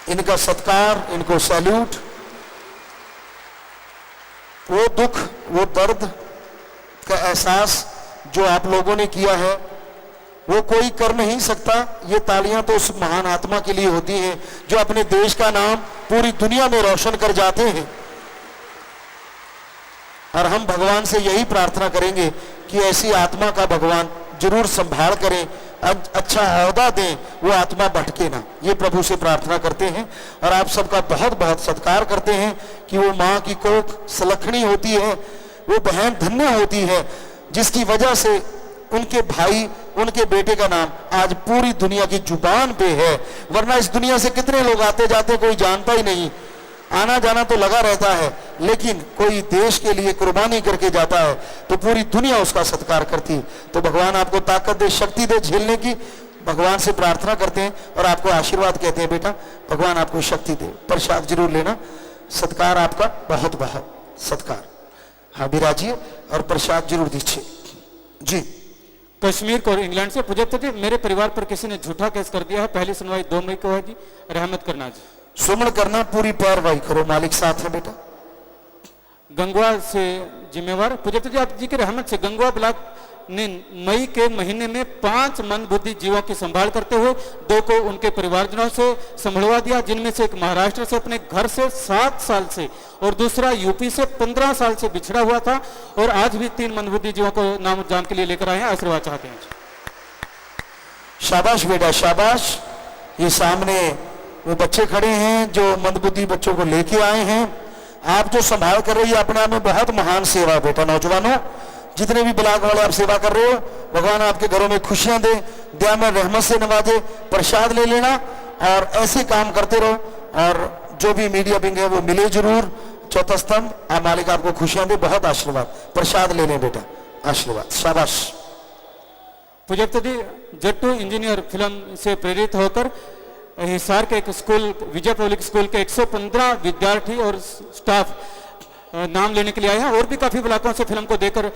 इनका सत्कार, इनको सैल्यूट। वो दुख, वो दर्द का एहसास जो आप लोगों ने किया है, वो कोई कर नहीं सकता। ये तालियां तो उस महान आत्मा के लिए होती हैं जो अपने देश का नाम पूरी दुनिया में रोशन कर जाते हैं। और हम भगवान से यही प्रार्थना करेंगे कि ऐसी आत्मा का भगवान जरूर संभाल करें, अच्छा औहदा दें, वो आत्मा भटके ना, ये प्रभु से प्रार्थना करते हैं। और आप सबका बहुत बहुत सत्कार करते हैं कि वो माँ की कोख सलखनी होती है, वो बहन धन्य होती है, जिसकी वजह से उनके भाई, उनके बेटे का नाम आज पूरी दुनिया की जुबान पे है। वरना इस दुनिया से कितने लोग आते जाते कोई जानता ही नहीं, आना जाना तो लगा रहता है, लेकिन कोई देश के लिए कुर्बानी करके जाता है तो पूरी दुनिया उसका सत्कार करती है। तो भगवान आपको ताकत दे, शक्ति दे झेलने की, भगवान से प्रार्थना करते हैं और आपको आशीर्वाद कहते हैं बेटा, भगवान आपको शक्ति दे। प्रसाद जरूर लेना, सत्कार आपका बहुत बहुत सत्कार। हाँ, विराजिए और प्रसाद जरूर दीजिए जी। कश्मीर को इंग्लैंड से, पूजक जी, मेरे परिवार पर किसी ने झूठा केस कर दिया है, पहली सुनवाई 2 मई को है जी, रहमत करना जी। सुमन करना, पूरी पैरवाई करो, मालिक साथ है बेटा। गंगवा से जिम्मेवार, पूजक जी, आप जी की रहमत से गंगवा ब्लॉक ने मई के महीने में 5 मंदबुद्धि जीवों की संभाल करते हुए 2 को उनके परिवारजनों से संभलवा दिया, जिनमें से एक महाराष्ट्र से अपने घर से 7 साल से और दूसरा यूपी से 15 साल से बिछड़ा हुआ था, और आज भी 3 मंदबुद्धि जीवों को नाम जाम के लिए लेकर आए हैं, आशीर्वाद चाहते हैं। शाबाश बेटा, शाबाश। ये सामने वो बच्चे खड़े हैं जो मंदबुद्धि बच्चों को लेके आए हैं। आप जो संभाल कर रही है अपने आप में बहुत महान सेवा बेटा। नौजवानों, जितने भी ब्लॉक वाले आप सेवा कर रहे हो, भगवान आपके घरों में खुशियां दे, दया में रहमत से नवाजे। प्रसाद ले लेना और ऐसे काम करते रहो, और जो भी मीडिया विंग है वो मिले जरूर। चौथा स्तंभ, आप मालिक आपको खुशियां दे, बहुत आशीर्वाद। प्रसाद ले लें बेटा, आशीर्वाद, शाबाश। पूज्यपति जट्टू इंजीनियर फिल्म से प्रेरित होकर हिसार के एक स्कूल, विजय पब्लिक स्कूल के 115 विद्यार्थी और स्टाफ नाम लेने के लिए आए हैं, और भी काफी ब्लॉकों से फिल्म को देखकर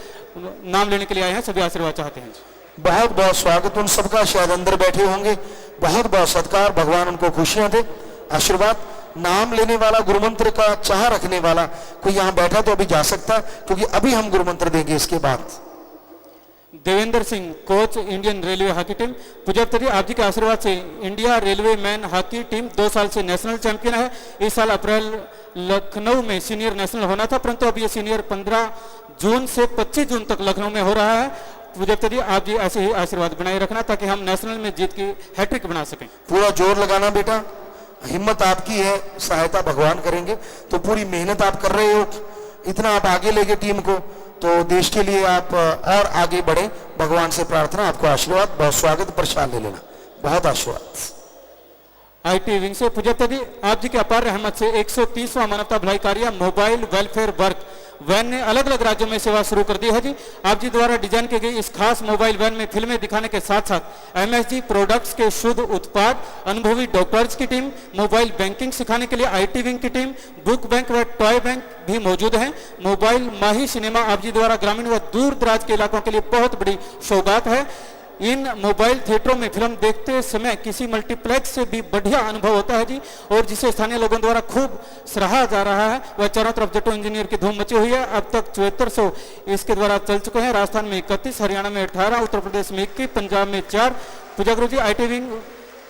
नाम लेने के लिए आए हैं। सभी आशीर्वाद चाहते हैं। बहुत बहुत स्वागत उन सबका, शायद अंदर बैठे होंगे। बहुत बहुत सत्कार, भगवान उनको खुशियां दे, आशीर्वाद। नाम लेने वाला, गुरुमंत्र का चाह रखने वाला कोई यहाँ बैठा तो अभी जा सकता, क्योंकि अभी हम गुरुमंत्र देंगे इसके बाद। Devendra Singh, coach Indian railway hockey team. पूज्यपति आप जी के आशीर्वाद से India railway man hockey team 2 साल से नेशनल चैंपियन है। इस साल अप्रैल लखनऊ में सीनियर नेशनल होना था, परंतु अब ये सीनियर 15 जून से 25 जून तक लखनऊ में हो रहा है। पूज्यपति आप जी ऐसे ही आशीर्वाद बनाए रखना ताकि हम नेशनल में जीत की हैट्रिक बना सकें। पूरा जोर लगाना बेटा, हिम्मत आपकी है, सहायता भगवान करेंगे। तो पूरी मेहनत आप कर रहे हो, इतना आप आगे लेके टीम को, तो देश के लिए आप और आगे बढ़े। भगवान से प्रार्थना, आपको आशीर्वाद। बहुत स्वागत, प्रसाद ले लेना, बहुत आशीर्वाद। आईटी विंग से पूज्यपति आप जी की अपार रहमत से 130वां मानवता भलाई कार्य मोबाइल वेलफेयर वर्क वैन ने अलग अलग राज्यों में सेवा शुरू कर दी है जी। आप जी द्वारा डिजाइन की गई इस खास मोबाइल वैन में फिल्में दिखाने के साथ साथ एमएसजी प्रोडक्ट्स के शुद्ध उत्पाद, अनुभवी डॉक्टर्स की टीम, मोबाइल बैंकिंग सिखाने के लिए आईटी विंग की टीम, बुक बैंक व टॉय बैंक भी मौजूद है। मोबाइल माही सिनेमा आप जी द्वारा ग्रामीण व दूर दराज के इलाकों के लिए बहुत बड़ी सौगात है। इन मोबाइल थिएटरों में फिल्म देखते समय किसी मल्टीप्लेक्स से भी बढ़िया अनुभव होता है जी, और जिसे स्थानीय लोगों द्वारा खूब सराहा जा रहा है। वह चारों तरफ जट्टू इंजीनियर की धूम मची हुई है। अब तक 7400 इसके द्वारा चल चुके हैं। राजस्थान में 31, हरियाणा में 18, उत्तर प्रदेश में 21, पंजाब में 4। पूजा गुरु जी आईटी विंग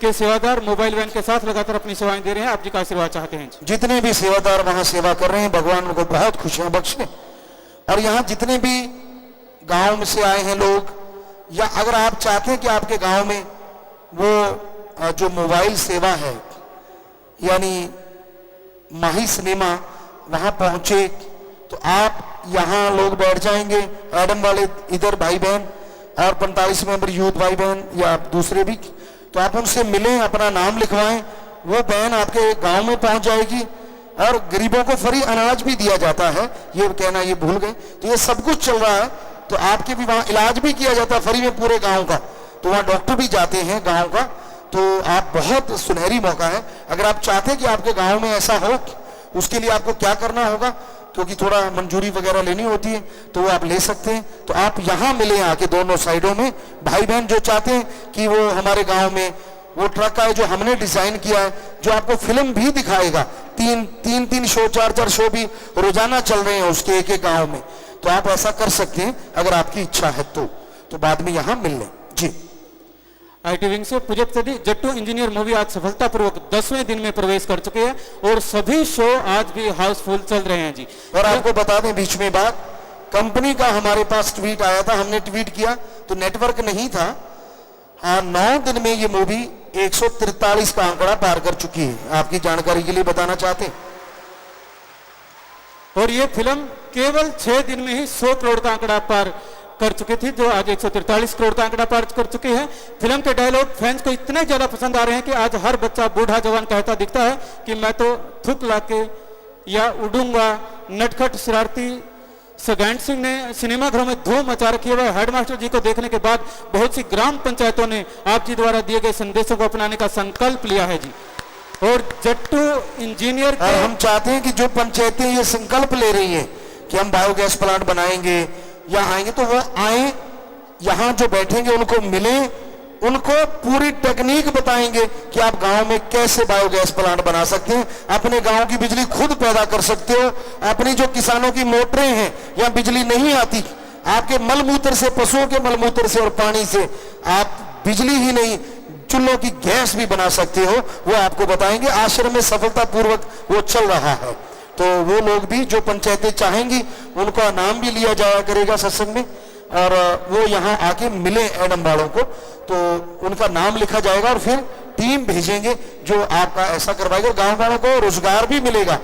के सेवादार मोबाइल वैन के साथ लगातार अपनी सेवाएं दे रहे हैं, आप जी का आशीर्वाद चाहते हैं। जितने भी सेवादार वहां सेवा कर रहे हैं, भगवान उनको बहुत खुशियां बख्शे। और यहाँ जितने भी गांव में से आए हैं लोग, या अगर आप चाहते हैं कि आपके गांव में वो जो मोबाइल सेवा है यानी माही सिनेमा वहां पहुंचे, तो आप यहाँ लोग बैठ जाएंगे, एडम वाले इधर भाई बहन और 45 मेंबर यूथ भाई बहन या दूसरे भी, तो आप उनसे मिलें, अपना नाम लिखवाएं। वो बहन आपके गांव में पहुंच जाएगी। और गरीबों को फ्री अनाज भी दिया जाता है, ये कहना ये भूल गए। तो ये सब कुछ चल रहा है। तो आपके भी वहां इलाज भी किया जाता है फ्री में पूरे गांव का, तो वहां डॉक्टर भी जाते हैं गांव का। तो आप बहुत सुनहरी मौका है। अगर आप चाहते हैं कि आपके गांव में ऐसा हो, उसके लिए आपको क्या करना होगा, क्योंकि थोड़ा मंजूरी वगैरह लेनी होती है, तो वो आप ले सकते हैं। तो आप यहाँ मिले आके दोनों साइडों में, भाई बहन जो चाहते हैं कि वो हमारे गाँव में वो ट्रक है जो हमने डिजाइन किया है, जो आपको फिल्म भी दिखाएगा। तीन शो, 4 शो भी रोजाना चल रहे हैं उसके एक गाँव में। तो आप ऐसा कर सकते हैं अगर आपकी इच्छा है तो बाद में यहां मिल लें जी। आईटी विंग से पूज्यपति जट्टू इंजीनियर मूवी आज सफलतापूर्वक 10वें दिन में प्रवेश कर चुके हैं और सभी शो आज भी हाउसफुल चल रहे हैं जी। और आपको बता दें बीच में बात, कंपनी का हमारे पास ट्वीट आया था, हमने ट्वीट किया तो नेटवर्क नहीं था। हाँ, 9 दिन में ये मूवी 143 का आंकड़ा पार कर चुकी है, आपकी जानकारी के लिए बताना चाहते हैं। और ये फिल्म केवल 6 दिन में ही 100 करोड़ का आंकड़ा पार कर चुकी थी, जो आज 143 करोड़ का आंकड़ा पार कर चुकी है। फिल्म के डायलॉग फैंस को इतने ज्यादा पसंद आ रहे हैं कि आज हर बच्चा बूढ़ा जवान कहता दिखता है कि मैं तो थूक लाके या उड़ूंगा। नटखट शरारती सगैंड सिंह ने सिनेमाघरों में धूम मचा रखी है। हेडमास्टर जी को देखने के बाद बहुत सी ग्राम पंचायतों ने आप जी द्वारा दिए गए संदेशों को अपनाने का संकल्प लिया है जी। और जट्टू इंजीनियर के हम चाहते हैं कि जो पंचायतें ये संकल्प ले रही हैं कि हम बायोगैस प्लांट बनाएंगे या आएंगे, तो वो आए, यहाँ जो बैठेंगे उनको मिले, उनको पूरी टेक्निक बताएंगे कि आप गांव में कैसे बायोगैस प्लांट बना सकते हैं, अपने गांव की बिजली खुद पैदा कर सकते हो। अपनी जो किसानों की मोटरें हैं या बिजली नहीं आती, आपके मलमूत्र से, पशुओं के मलमूत्र से और पानी से आप बिजली ही नहीं चूल्हों की गैस भी बना सकते हो, वो आपको बताएंगे। आश्रम में सफलतापूर्वक वो चल रहा है। तो वो लोग भी जो पंचायतें चाहेंगी उनका नाम भी लिया जाया करेगा सत्संग में, और वो यहाँ आके मिले एडम वालों को, तो उनका नाम लिखा जाएगा और फिर टीम भेजेंगे जो आपका ऐसा करवाएगा। गांव वालों को रोजगार भी मिलेगा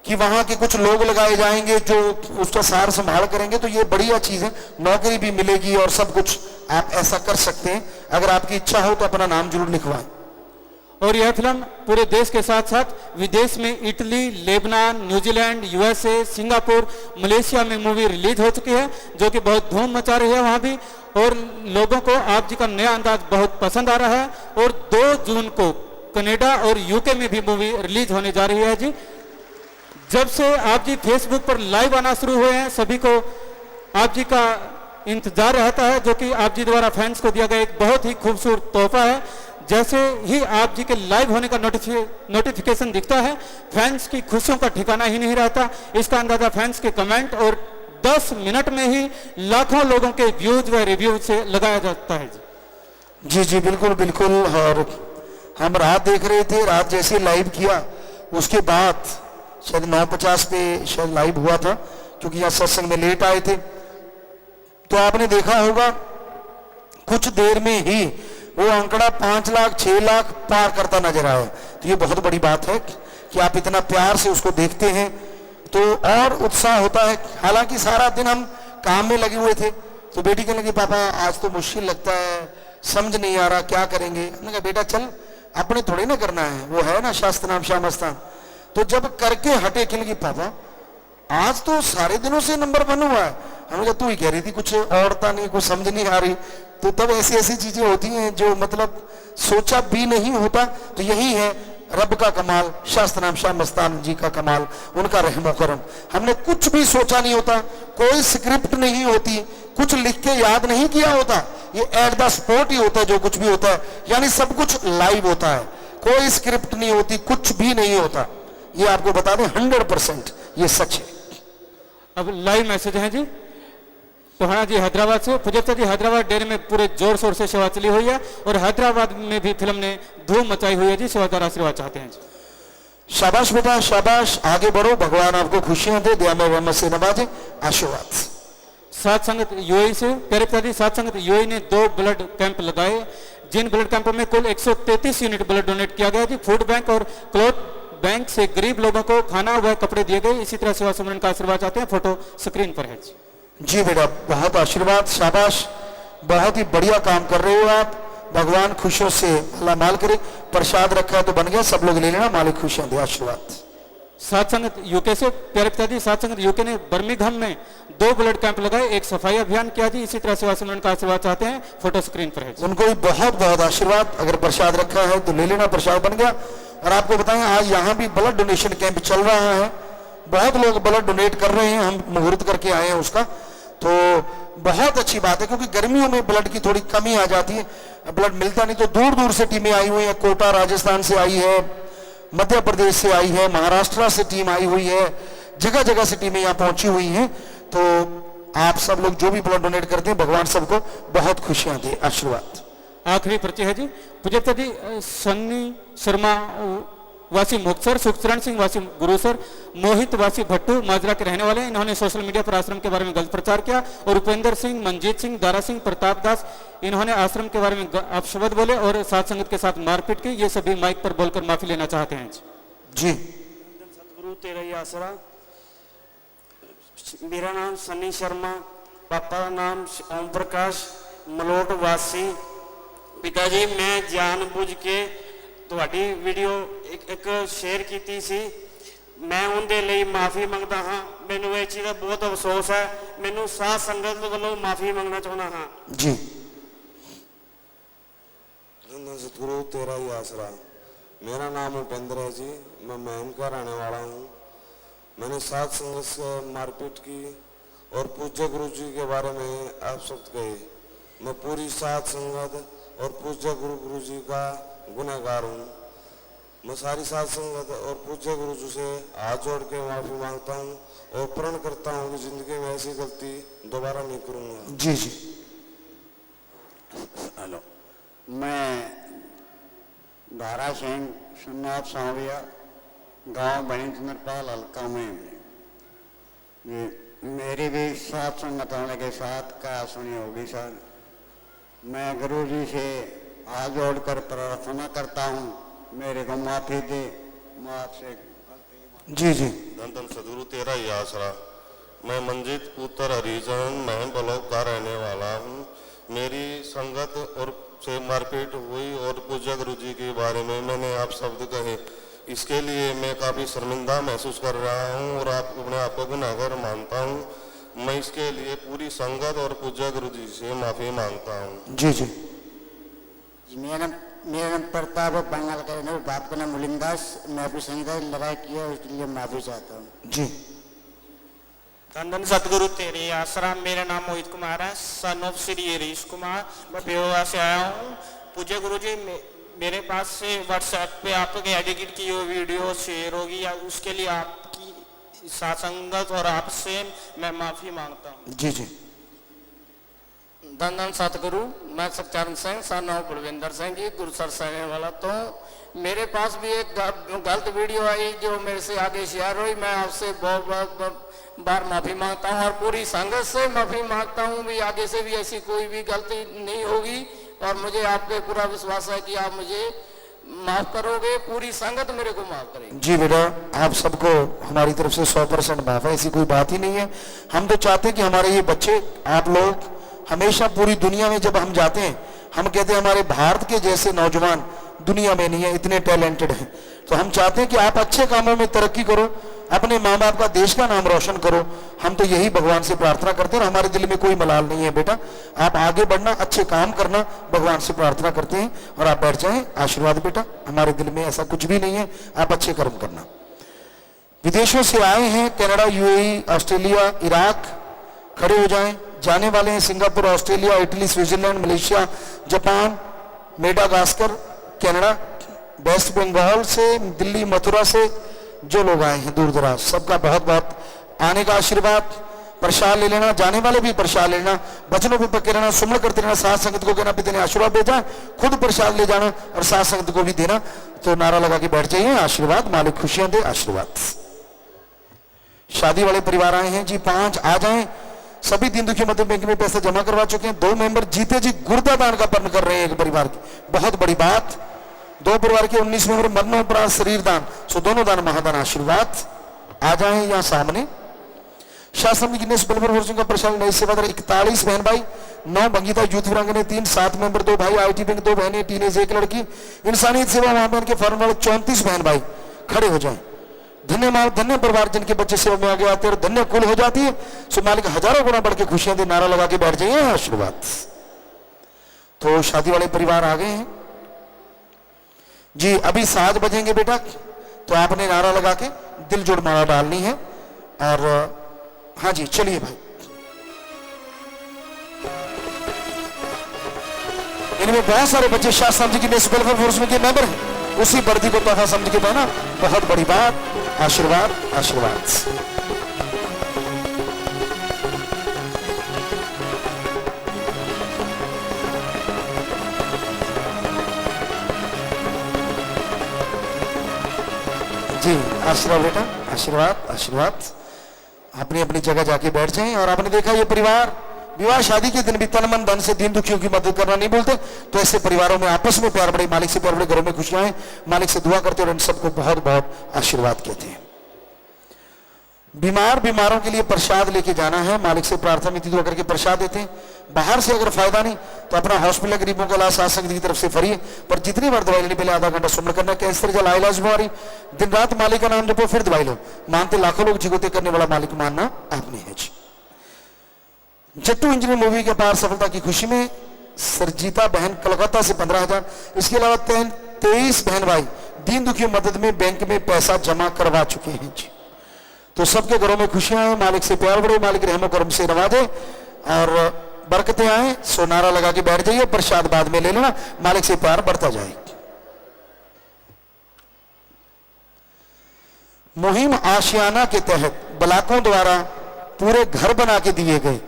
कि वहां के कुछ लोग लगाए जाएंगे जो उसका सार संभाल करेंगे। तो ये बढ़िया चीज है, नौकरी भी मिलेगी और सब कुछ आप ऐसा कर सकते हैं। अगर आपकी इच्छा हो तो अपना नाम जरूर लिखवाएं। और यह फिल्म पूरे देश के साथ साथ विदेश में Italy, Lebanon, New Zealand, USA, Singapore, Malaysia में मूवी रिलीज हो चुकी है, जो कि बहुत धूम मचा रही है वहाँ भी, और लोगों को आप जी का नया अंदाज बहुत पसंद आ रहा है। और 2 जून को कनाडा और यूके में भी मूवी रिलीज होने जा रही है जी। जब से आप जी फेसबुक पर लाइव आना शुरू हुए हैं, सभी को आप जी का इंतजार रहता है, जो कि आप जी द्वारा फैंस को दिया गया एक बहुत ही खूबसूरत तोहफा है। जैसे ही आप जी के लाइव होने का नोटिफिकेशन दिखता है, फैंस की खुशियों का ठिकाना ही नहीं रहता। इसका अंदाजा फैंस के कमेंट और 10 मिनट में ही लाखों लोगों के व्यूज व रिव्यू से लगाया जाता है जी जी बिल्कुल बिल्कुल। और हम रात देख रहे थे, रात जैसे लाइव किया उसके बाद शायद 9:50 पे शायद लाइव हुआ था, क्योंकि यहाँ सत्संग में लेट आए थे। तो आपने देखा होगा कुछ देर में ही वो आंकड़ा 5 लाख 6 लाख पार करता नजर आया। तो ये बहुत बड़ी बात है कि आप इतना प्यार से उसको देखते हैं, तो और उत्साह होता है। हालांकि सारा दिन हम काम में लगे हुए थे, तो बेटी कहने लगी पापा आज तो मुश्किल लगता है, समझ नहीं आ रहा क्या करेंगे। हमने कहा बेटा चल, अपने थोड़े ना करना है, वो है ना शास्त्र नाम श्याम स्थान। तो जब करके हटे, कहने लगी पापा आज तो सारे दिनों से नंबर 1 हुआ है। हमने कहा तू ही कह रही थी कुछ औरता नहीं, कुछ समझ नहीं आ रही। तो तब ऐसी ऐसी चीजें होती हैं जो मतलब सोचा भी नहीं होता। तो यही है रब का कमाल, शास्त्र नाम श्याम मस्तान जी का कमाल, उनका रहमो करम। हमने कुछ भी सोचा नहीं होता, कोई स्क्रिप्ट नहीं होती, कुछ लिख के याद नहीं किया होता, ये एट द स्पॉट ही होता है जो कुछ भी होता है, यानी सब कुछ लाइव होता है, कोई स्क्रिप्ट नहीं होती, कुछ भी नहीं होता। ये आपको बता दें 100% ये सच है। अब लाइव मैसेज है जी टोहाना जी हैदराबाद से। पुजप्ता जी हैदराबाद डेरे में पूरे जोर शोर से सेवा चली हुई है और हैदराबाद में भी फिल्म ने धूम मचाई हुई है जी। सेवादार आशीर्वाद चाहते हैं जी। शाबाश बेटा शाबाश, आगे बढ़ो, भगवान आपको खुशियां दे, दया में रहमत से नवाजे, आशीर्वाद। सात संगत यूएई से प्यारे पिताजी, सात संगत यूएई ने 2 ब्लड कैंप लगाए, जिन ब्लड कैंपों में कुल 133 यूनिट ब्लड डोनेट किया गया जी। फूड बैंक और क्लॉथ बैंक से गरीब लोगों को खाना व कपड़े दिए गए। इसी तरह सेवा सुमरन का आशीर्वाद चाहते हैं। फोटो स्क्रीन पर है जी। जी बेटा बहुत आशीर्वाद, शाबाश, बहुत ही बढ़िया काम कर रहे हो आप। भगवान खुशियों से अल्लाह माल करे। प्रसाद रखा है तो बन गया, सब लोग ले लेना, मालिक खुशियां दे, आशीर्वाद। सात संगत यूके से प्यारे पिताजी, सात संगत यूके ने बर्मिंघम में 2 ब्लड कैंप लगाए, एक सफाई अभियान किया जी। इसी तरह सेवा सुमरन का आशीर्वाद चाहते हैं। फोटो स्क्रीन पर है जी। उनको भी बहुत बहुत आशीर्वाद। अगर प्रसाद रखा है तो ले लेना, प्रसाद बन गया। और आपको बताएं आज यहाँ भी ब्लड डोनेशन कैंप चल रहा है, बहुत लोग ब्लड डोनेट कर रहे हैं, हम मुहूर्त करके आए हैं उसका, तो बहुत अच्छी बात है। क्योंकि गर्मियों में ब्लड की थोड़ी कमी आ जाती है, ब्लड मिलता नहीं, तो दूर दूर से टीमें आई हुई हैं। कोटा राजस्थान से आई है, मध्य प्रदेश से आई है, महाराष्ट्र से टीम आई हुई है, जगह जगह से टीमें यहाँ पहुंची हुई हैं। तो आप सब लोग जो भी ब्लड डोनेट करते हैं, भगवान सबको बहुत खुशियां दे, आशीर्वाद। आखिरी पर्ची है जी। पुजप्ता जी सन्नी शर्मा वासी मुक्तसर, सुखचरण सिंह वासी गुरुसर, मोहित वासी भट्टू माजरा के रहने वाले। इन्होंने सोशल मीडिया पर आश्रम के बारे में गलत प्रचार किया। और उपेंद्र सिंह, मंजीत सिंह, दारा सिंह, प्रताप दास, इन्होंने आश्रम के बारे में अपशब्द बोले और साथ संगत के साथ मारपीट की। ये सभी माइक पर बोलकर माफी लेना चाहते हैं जी। सतगुरु तेरा ही आसरा। मेरा नाम सन्नी शर्मा, पापा का नाम ओम प्रकाश, मलोट वासी। पिताजी मैं जानबूझ के ਤੁਹਾਡੀ ਵੀਡੀਓ ਇੱਕ ਸ਼ੇਅਰ ਕੀਤੀ ਸੀ, ਮੈਂ ਉਹਦੇ ਲਈ ਮਾਫੀ ਮੰਗਦਾ ਹਾਂ। ਮੈਨੂੰ ਇਹ ਚੀਜ਼ ਦਾ ਬਹੁਤ ਅਫਸੋਸ ਹੈ, ਮੈਨੂੰ ਸਾਧ ਸੰਗਤ ਵੱਲੋਂ ਮਾਫੀ ਮੰਗਣਾ ਚਾਹੁੰਦਾ ਹਾਂ जी। सतगुरु तेरा ही आसरा। मेरा नाम उपेंद्र है जी, मैं महम का रहने वाला हूँ। मैंने साध संगत से मारपीट की और पूज्य गुरु जी के बारे में आप शब्द कहे। मैं पूरी साध संगत और पूज्य गुरु जी का गुनहगार हूँ। मैं सारी साध संगत और पूज्य गुरु जी से हाथ जोड़ के माफी मांगता हूँ और प्रण करता हूँ कि जिंदगी में ऐसी गलती दोबारा नहीं करूँगा। जी जी। हेलो, मैं दारा सिंह सुन्नाथ सांवरिया, गांव बनीचंद्रपाल, हल्का में। ये मेरी भी साथ संगत होने के साथ क्या सुनी होगी सर। मैं गुरु जी से हाथ जोड़कर प्रार्थना करता हूँ, मेरे को माफी दे, मैं आपसे जी जी। धन धन सदगुरु तेरा ही आसरा। मैं मंजीत पुत्र हरिजन महम ब्लॉक का रहने वाला हूँ। मेरी संगत और से मारपीट हुई और पूजा गुरु जी के बारे में मैंने आप शब्द कहे, इसके लिए मैं काफ़ी शर्मिंदा महसूस कर रहा हूं और आप अपने आप को गुनाहगार मानता हूं। मैं इसके लिए पूरी संगत और पूजा गुरु जी से माफ़ी मांगता हूं। जी जी। मेरा नाम प्रताप है, बंगाल का रहने, बाप का नाम मुलिंदास। मैं अपनी संगीता लड़ाई किया, उसके लिए माफी चाहता हूँ। जी। धन धन सतगुरु तेरे आसरा। मेरा नाम मोहित कुमार है, सन ऑफ श्री हरीश कुमार। मैं पेहोवा से आया हूँ। पूज्य गुरु जी, मेरे पास से व्हाट्सएप पे आपके एडिट की हुई वीडियो शेयर होगी, या उसके लिए आपकी सासंगत और आपसे मैं माफी मांगता हूँ। जी जी। धन धन सतगुरु। मैं सच्चरण सिंह, सन ऑफ कुलविंदर सिंह जी, गुरुसर सहने वाला। तो मेरे पास भी एक गलत वीडियो आई जो मेरे से आगे शेयर हुई। मैं आपसे बहुत बार माफी मांगता हूं और पूरी संगत से माफी मांगता हूं भी आगे से भी ऐसी कोई भी गलती नहीं होगी, और मुझे आप पे पूरा विश्वास है कि आप मुझे माफ करोगे, पूरी संगत मेरे को माफ करेगी। जी बेटा, आप सबको हमारी तरफ से 100% माफ है, ऐसी कोई बात ही नहीं है। हम तो चाहते हैं कि हमारे ये बच्चे, आप लोग हमेशा पूरी दुनिया में जब हम जाते हैं, हम कहते हैं हमारे भारत के जैसे नौजवान दुनिया में नहीं है, इतने टैलेंटेड हैं। तो हम चाहते हैं कि आप अच्छे कामों में तरक्की करो, अपने माँ बाप का, देश का नाम रोशन करो। हम तो यही भगवान से प्रार्थना करते हैं, हमारे दिल में कोई मलाल नहीं है। बेटा, आप आगे बढ़ना, अच्छे काम करना, भगवान से प्रार्थना करते हैं। और आप बैठ जाएं, आशीर्वाद बेटा, हमारे दिल में ऐसा कुछ भी नहीं है, आप अच्छे कर्म करना। विदेशों से आए हैं, कनाडा, यूएई, ऑस्ट्रेलिया, इराक, खड़े हो जाएं। जाने वाले हैं Singapore, Australia, Italy, Switzerland, Malaysia, Japan, Madagascar, Canada, West Bengal से, दिल्ली, मथुरा से जो लोग आए हैं दूर दराज, सबका बहुत बहुत आने का आशीर्वाद। प्रसाद ले लेना, जाने वाले भी प्रसाद लेना, वचनों पर पक्के रहना, सुमन करते रहना, साथ संगत को कहना पिता ने आशीर्वाद भेजा, खुद प्रसाद ले जाना और साथ संगत को भी देना। तो नारा लगा के बैठ जाइए, आशीर्वाद, मालिक खुशियां दे, आशीर्वाद। शादी वाले परिवार आए हैं जी, 5 आ जाएं। सभी दीन दुखी मध्य बैंक में पैसे जमा करवा चुके हैं। 2 मेंबर जीते जी गुर्दा दान का पर्ण कर रहे हैं एक परिवार की, बहुत बड़ी बात। 2 परिवार के 19 मेंबर मरणोपरांत शरीर दान, सो दोनों दान महादान, आशीर्वाद। आ जाए यहाँ सामने। शासन गिनेस बलवर वर्षों का प्रशासन नई सेवादार 41 बहन भाई, 9 बंगीता यूथ वीरांगने, 3 7 मेंबर, 2 भाई आईटी बैंक, 2 बहनें, टीनेज 1 लड़की, इंसानियत सेवा महाबहन के फॉर्म वाले 34 बहन भाई खड़े हो जाएं। धन्यवाद, धन्य परिवार जिनके बच्चे सेवा में आगे आते हैं और धन्य कुल हो जाती है। सो मालिक हजारों गुना बढ़ के खुशियां दे, नारा लगा के बैठ जाइए, आशीर्वाद। तो शादी वाले परिवार आ गए हैं जी। अभी 7 बजेंगे बेटा, तो आपने नारा लगा के दिल जोड़ माला डालनी है। और हाँ जी, चलिए भाई। इनमें बहुत सारे बच्चे शास्त्र जी की वेलफेयर फोर्स में के मेंबर हैं, उसी वर्दी को तोहफा समझ के देना, बहुत बड़ी बात। आशीर्वाद, आशीर्वाद। जी, आशीर्वाद बेटा, आशीर्वाद, आशीर्वाद। अपनी अपनी जगह जाके बैठ जाएं। और आपने देखा ये परिवार विवाह शादी के दिन भी तन मन धन से दीन दुखियों की मदद करना नहीं भूलते। तो ऐसे परिवारों में आपस में प्यार बढ़े, मालिक से प्यार बढ़े, घरों में खुशियां आए, मालिक से दुआ करते और इन सबको बहुत बहुत आशीर्वाद कहते हैं। बीमारों के लिए प्रसाद लेके जाना है, मालिक से प्रार्थना विधि दुआ करके प्रसाद देते हैं। बाहर से अगर फायदा नहीं तो अपना हॉस्पिटल गरीबों का इलाज साथ की तरफ से फ्री है, पर जितनी बार दवाई लेने पहले आधा घंटा सुमन करना। कैंसर जल इलाज बीमारी, दिन रात मालिक का नाम जपो फिर दवाई लो। मानते लाखों लोग, जिगोते करने वाला मालिक मानना आपने है जी। जट्टू इंजीनियर मूवी के पार सफलता की खुशी में सरजीता बहन कलकत्ता से 15,000, इसके अलावा 23 बहन भाई दीन दुखियों मदद में बैंक में पैसा जमा करवा चुके हैं जी। तो सबके घरों में खुशियां हैं, मालिक से प्यार बढ़े, मालिक रहमो करम से नवाजे और बरकतें आए। सो नारा लगा के बैठ जाइए, प्रसाद बाद में ले लेना, मालिक से प्यार बढ़ता जाए। मुहिम आशियाना के तहत ब्लाकों द्वारा पूरे घर बना के दिए गए।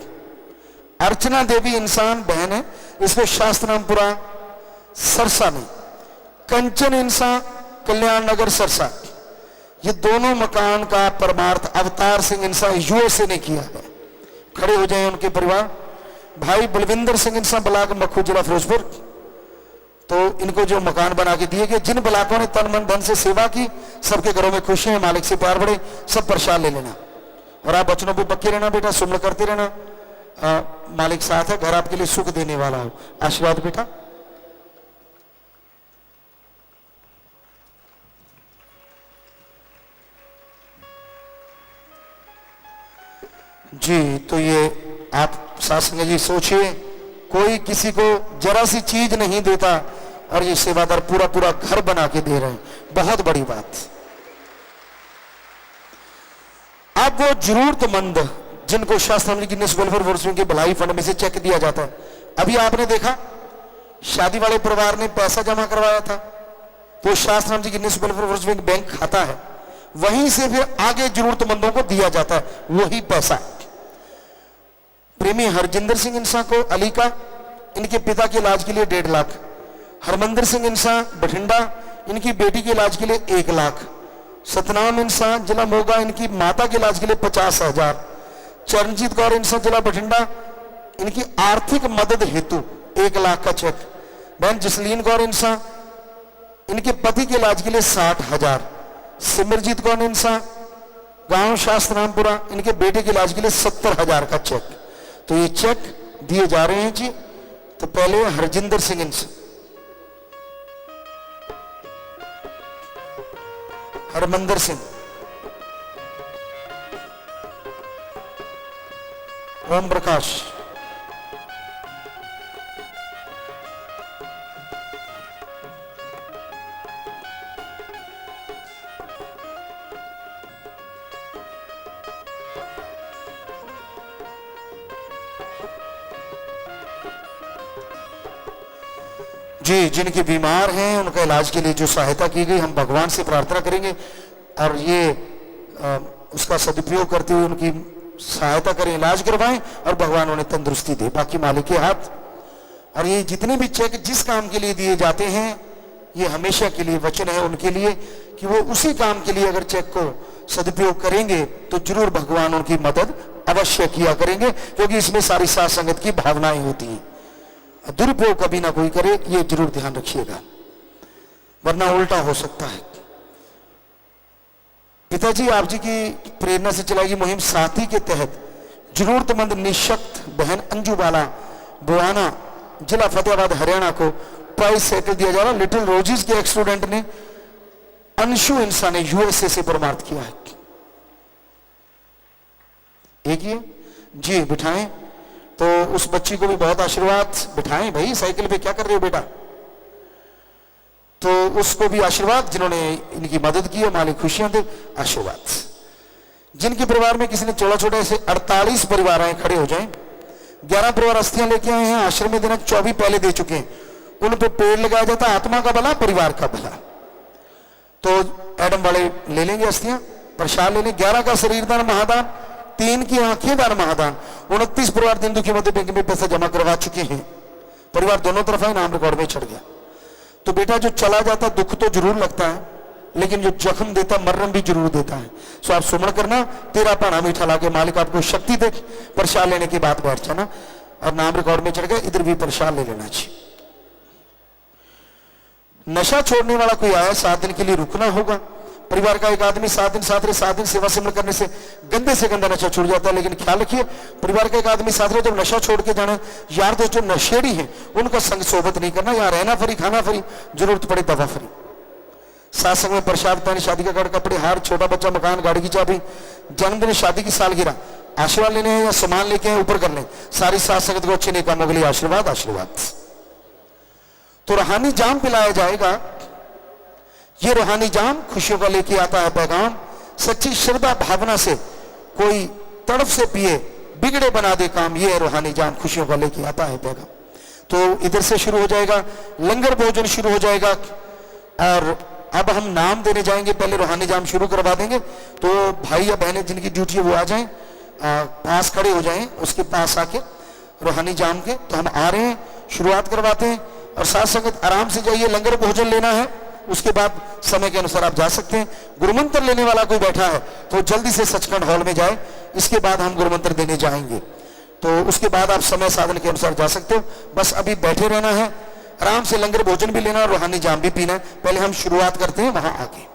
अर्चना देवी इंसान बहन है, इसको शास्त्रनामपुरा सरसा में, कंचन इंसान कल्याण नगर सरसा, ये दोनों मकान का परमार्थ अवतार सिंह इंसान यूएसए ने किया है। खड़े हो जाए उनके परिवार। भाई बलविंदर सिंह इंसान ब्लाक मखू जिला फिरोजपुर, तो इनको जो मकान बना के दिए गए, जिन ब्लाकों ने तन मन धन से सेवा की, सबके घरों में खुशी है, मालिक से प्यार बढ़े, सब प्रसाद ले लेना। और आप बचनों पे पक्के रहना बेटा, सुमन करते रहना, मालिक साथ है, घर आपके लिए सुख देने वाला हो। आशीर्वाद बेटा। जी, तो ये आप साथ संगत जी सोचिए, कोई किसी को जरा सी चीज नहीं देता और ये सेवादार पूरा पूरा घर बना के दे रहे हैं, बहुत बड़ी बात। अब वो जरूरतमंद जिनको शास्त्र जी गिनीज वेलफेयर फोर्स के भलाई फंड में से चेक दिया जाता है, अभी आपने देखा शादी वाले परिवार ने पैसा जमा करवाया था, तो शास्त्र जी गिनीज वेलफेयर फोर्स में बैंक खाता है, वहीं से फिर आगे जरूरतमंदों को दिया जाता है वही पैसा। प्रेमी हरजिंदर सिंह इंसान को अली का इनके पिता के इलाज के लिए 1.5 लाख, हरमंदर सिंह इंसान बठिंडा इनकी बेटी के इलाज के लिए 1 लाख, सतनाम इंसान जिला मोगा इनकी माता के इलाज के लिए 50,000, चरणजीत कौर इंसान जिला बठिंडा इनकी आर्थिक मदद हेतु 1 लाख का चेक, बहन जसलीन कौर इंसान इनके पति के इलाज के लिए 60,000, सिमरजीत कौर इंसान गांव शास्त्रामपुरा इनके बेटे के इलाज के लिए 70,000 का चेक। तो ये चेक दिए जा रहे हैं जी। तो पहले हरजिंदर सिंह इंसान, हरमंदर सिंह, ओम प्रकाश, जी, जिनके बीमार हैं उनका इलाज के लिए जो सहायता की गई, हम भगवान से प्रार्थना करेंगे और ये उसका सदुपयोग करते हुए उनकी सहायता करें, इलाज करवाएं और भगवान उन्हें तंदुरुस्ती दे, बाकी मालिक के हाथ। और ये जितने भी चेक जिस काम के लिए दिए जाते हैं ये हमेशा के लिए वचन है उनके लिए कि वो उसी काम के लिए अगर चेक को सदुपयोग करेंगे तो जरूर भगवान उनकी मदद अवश्य किया करेंगे, क्योंकि इसमें सारी साथ संगत की भावनाएं होती हैं। दुरुपयोग कभी ना कोई करे, ये जरूर ध्यान रखिएगा, वरना उल्टा हो सकता है। पिताजी आप जी की प्रेरणा से चलाई मुहिम साथी के तहत जरूरतमंद निशक्त बहन अंजू बाला बुआना जिला फतेहाबाद हरियाणा को प्राइज साइकिल दिया जा रहा। लिटिल रोजीज के एक स्टूडेंट ने अंशु इंसान ने यूएसए से परमार्थ किया है। एक ये जी बिठाएं, तो उस बच्ची को भी बहुत आशीर्वाद, बिठाएं भाई साइकिल पे, क्या कर रहे हो बेटा, तो उसको भी आशीर्वाद जिन्होंने इनकी मदद की और मालिक खुशियां दे, आशीर्वाद। जिनके परिवार में किसी ने चौड़ा छोटा ऐसे 48 परिवार आए, खड़े हो जाएं। 11 परिवार अस्थियां लेके आए हैं, आश्रम में देना 24 पहले दे चुके हैं, उन पे पेड़ लगाया जाता है, आत्मा का भला परिवार का भला। तो एडम वाले ले लेंगे अस्थियां, प्रसाद ले लेंगे। 11 का शरीर दान महादान, 3 की आंखें दान महादान। 29 परिवार दिन दुखी मध्य बैंक में पैसा जमा करवा चुके हैं, परिवार दोनों तरफ है, नाम रिकॉर्ड में चढ़ गया। तो बेटा जो चला जाता दुख तो जरूर लगता है, लेकिन जो जख्म देता मर्रम भी जरूर देता है। सो आप सुमन करना, तेरा पाना मीठा लाके मालिक आपको शक्ति दे, प्रसाद लेने की बात बैठ जाना। और नाम रिकॉर्ड में चढ़ गया, इधर भी प्रसाद ले लेना चाहिए। नशा छोड़ने वाला कोई आया, 7 दिन के लिए रुकना होगा। परिवार का एक आदमी 7 दिन साथ रहे, 7 दिन सेवा सिमरन करने से गंदे से गंदा नशा छूट जाता है। लेकिन ख्याल रखिए, परिवार का एक आदमी साथ रहे, जब नशा छोड़ के जाना, यार दोस्त जो नशेड़ी हैं उनका संग सोबत नहीं करना। यहाँ रहना फ्री, खाना फ्री, जरूरत पड़े दवा फ्री। साथ संग में प्रसाद पानी, शादी का कार्ड, कपड़े, हार, छोटा बच्चा, मकान, गाड़ी की चाबी, जन्मदिन, शादी की सालगिरह, आशीर्वाद लेने हैं या सामान लेके हैं ऊपर कर लें। सारी साथ संगत को अच्छे नहीं कामों के लिए आशीर्वाद आशीर्वाद। तो रूहानी जाम पिलाया जाएगा। ये रूहानी जाम खुशियों का लेके आता है पैगाम। सच्ची श्रद्धा भावना से कोई तड़प से पिए, बिगड़े बना दे काम, ये रूहानी जाम खुशियों का लेके आता है पैगाम। तो इधर से शुरू हो जाएगा, लंगर भोजन शुरू हो जाएगा। और अब हम नाम देने जाएंगे, पहले रूहानी जाम शुरू करवा देंगे। तो भाई या बहनें जिनकी ड्यूटी है वो आ जाएं, पास खड़े हो जाएं उसके पास आके रूहानी जाम के। तो हम आ रहे हैं, शुरुआत करवाते हैं। और साथ संगत आराम से जाइए, लंगर भोजन लेना है, उसके बाद समय के अनुसार आप जा सकते हैं। गुरुमंत्र लेने वाला कोई बैठा है तो जल्दी से सचखंड हॉल में जाए, इसके बाद हम गुरुमंत्र देने जाएंगे। तो उसके बाद आप समय साधन के अनुसार जा सकते हो। बस अभी बैठे रहना है, आराम से लंगर भोजन भी लेना और रूहानी जाम भी पीना है। पहले हम शुरुआत करते हैं वहां आके।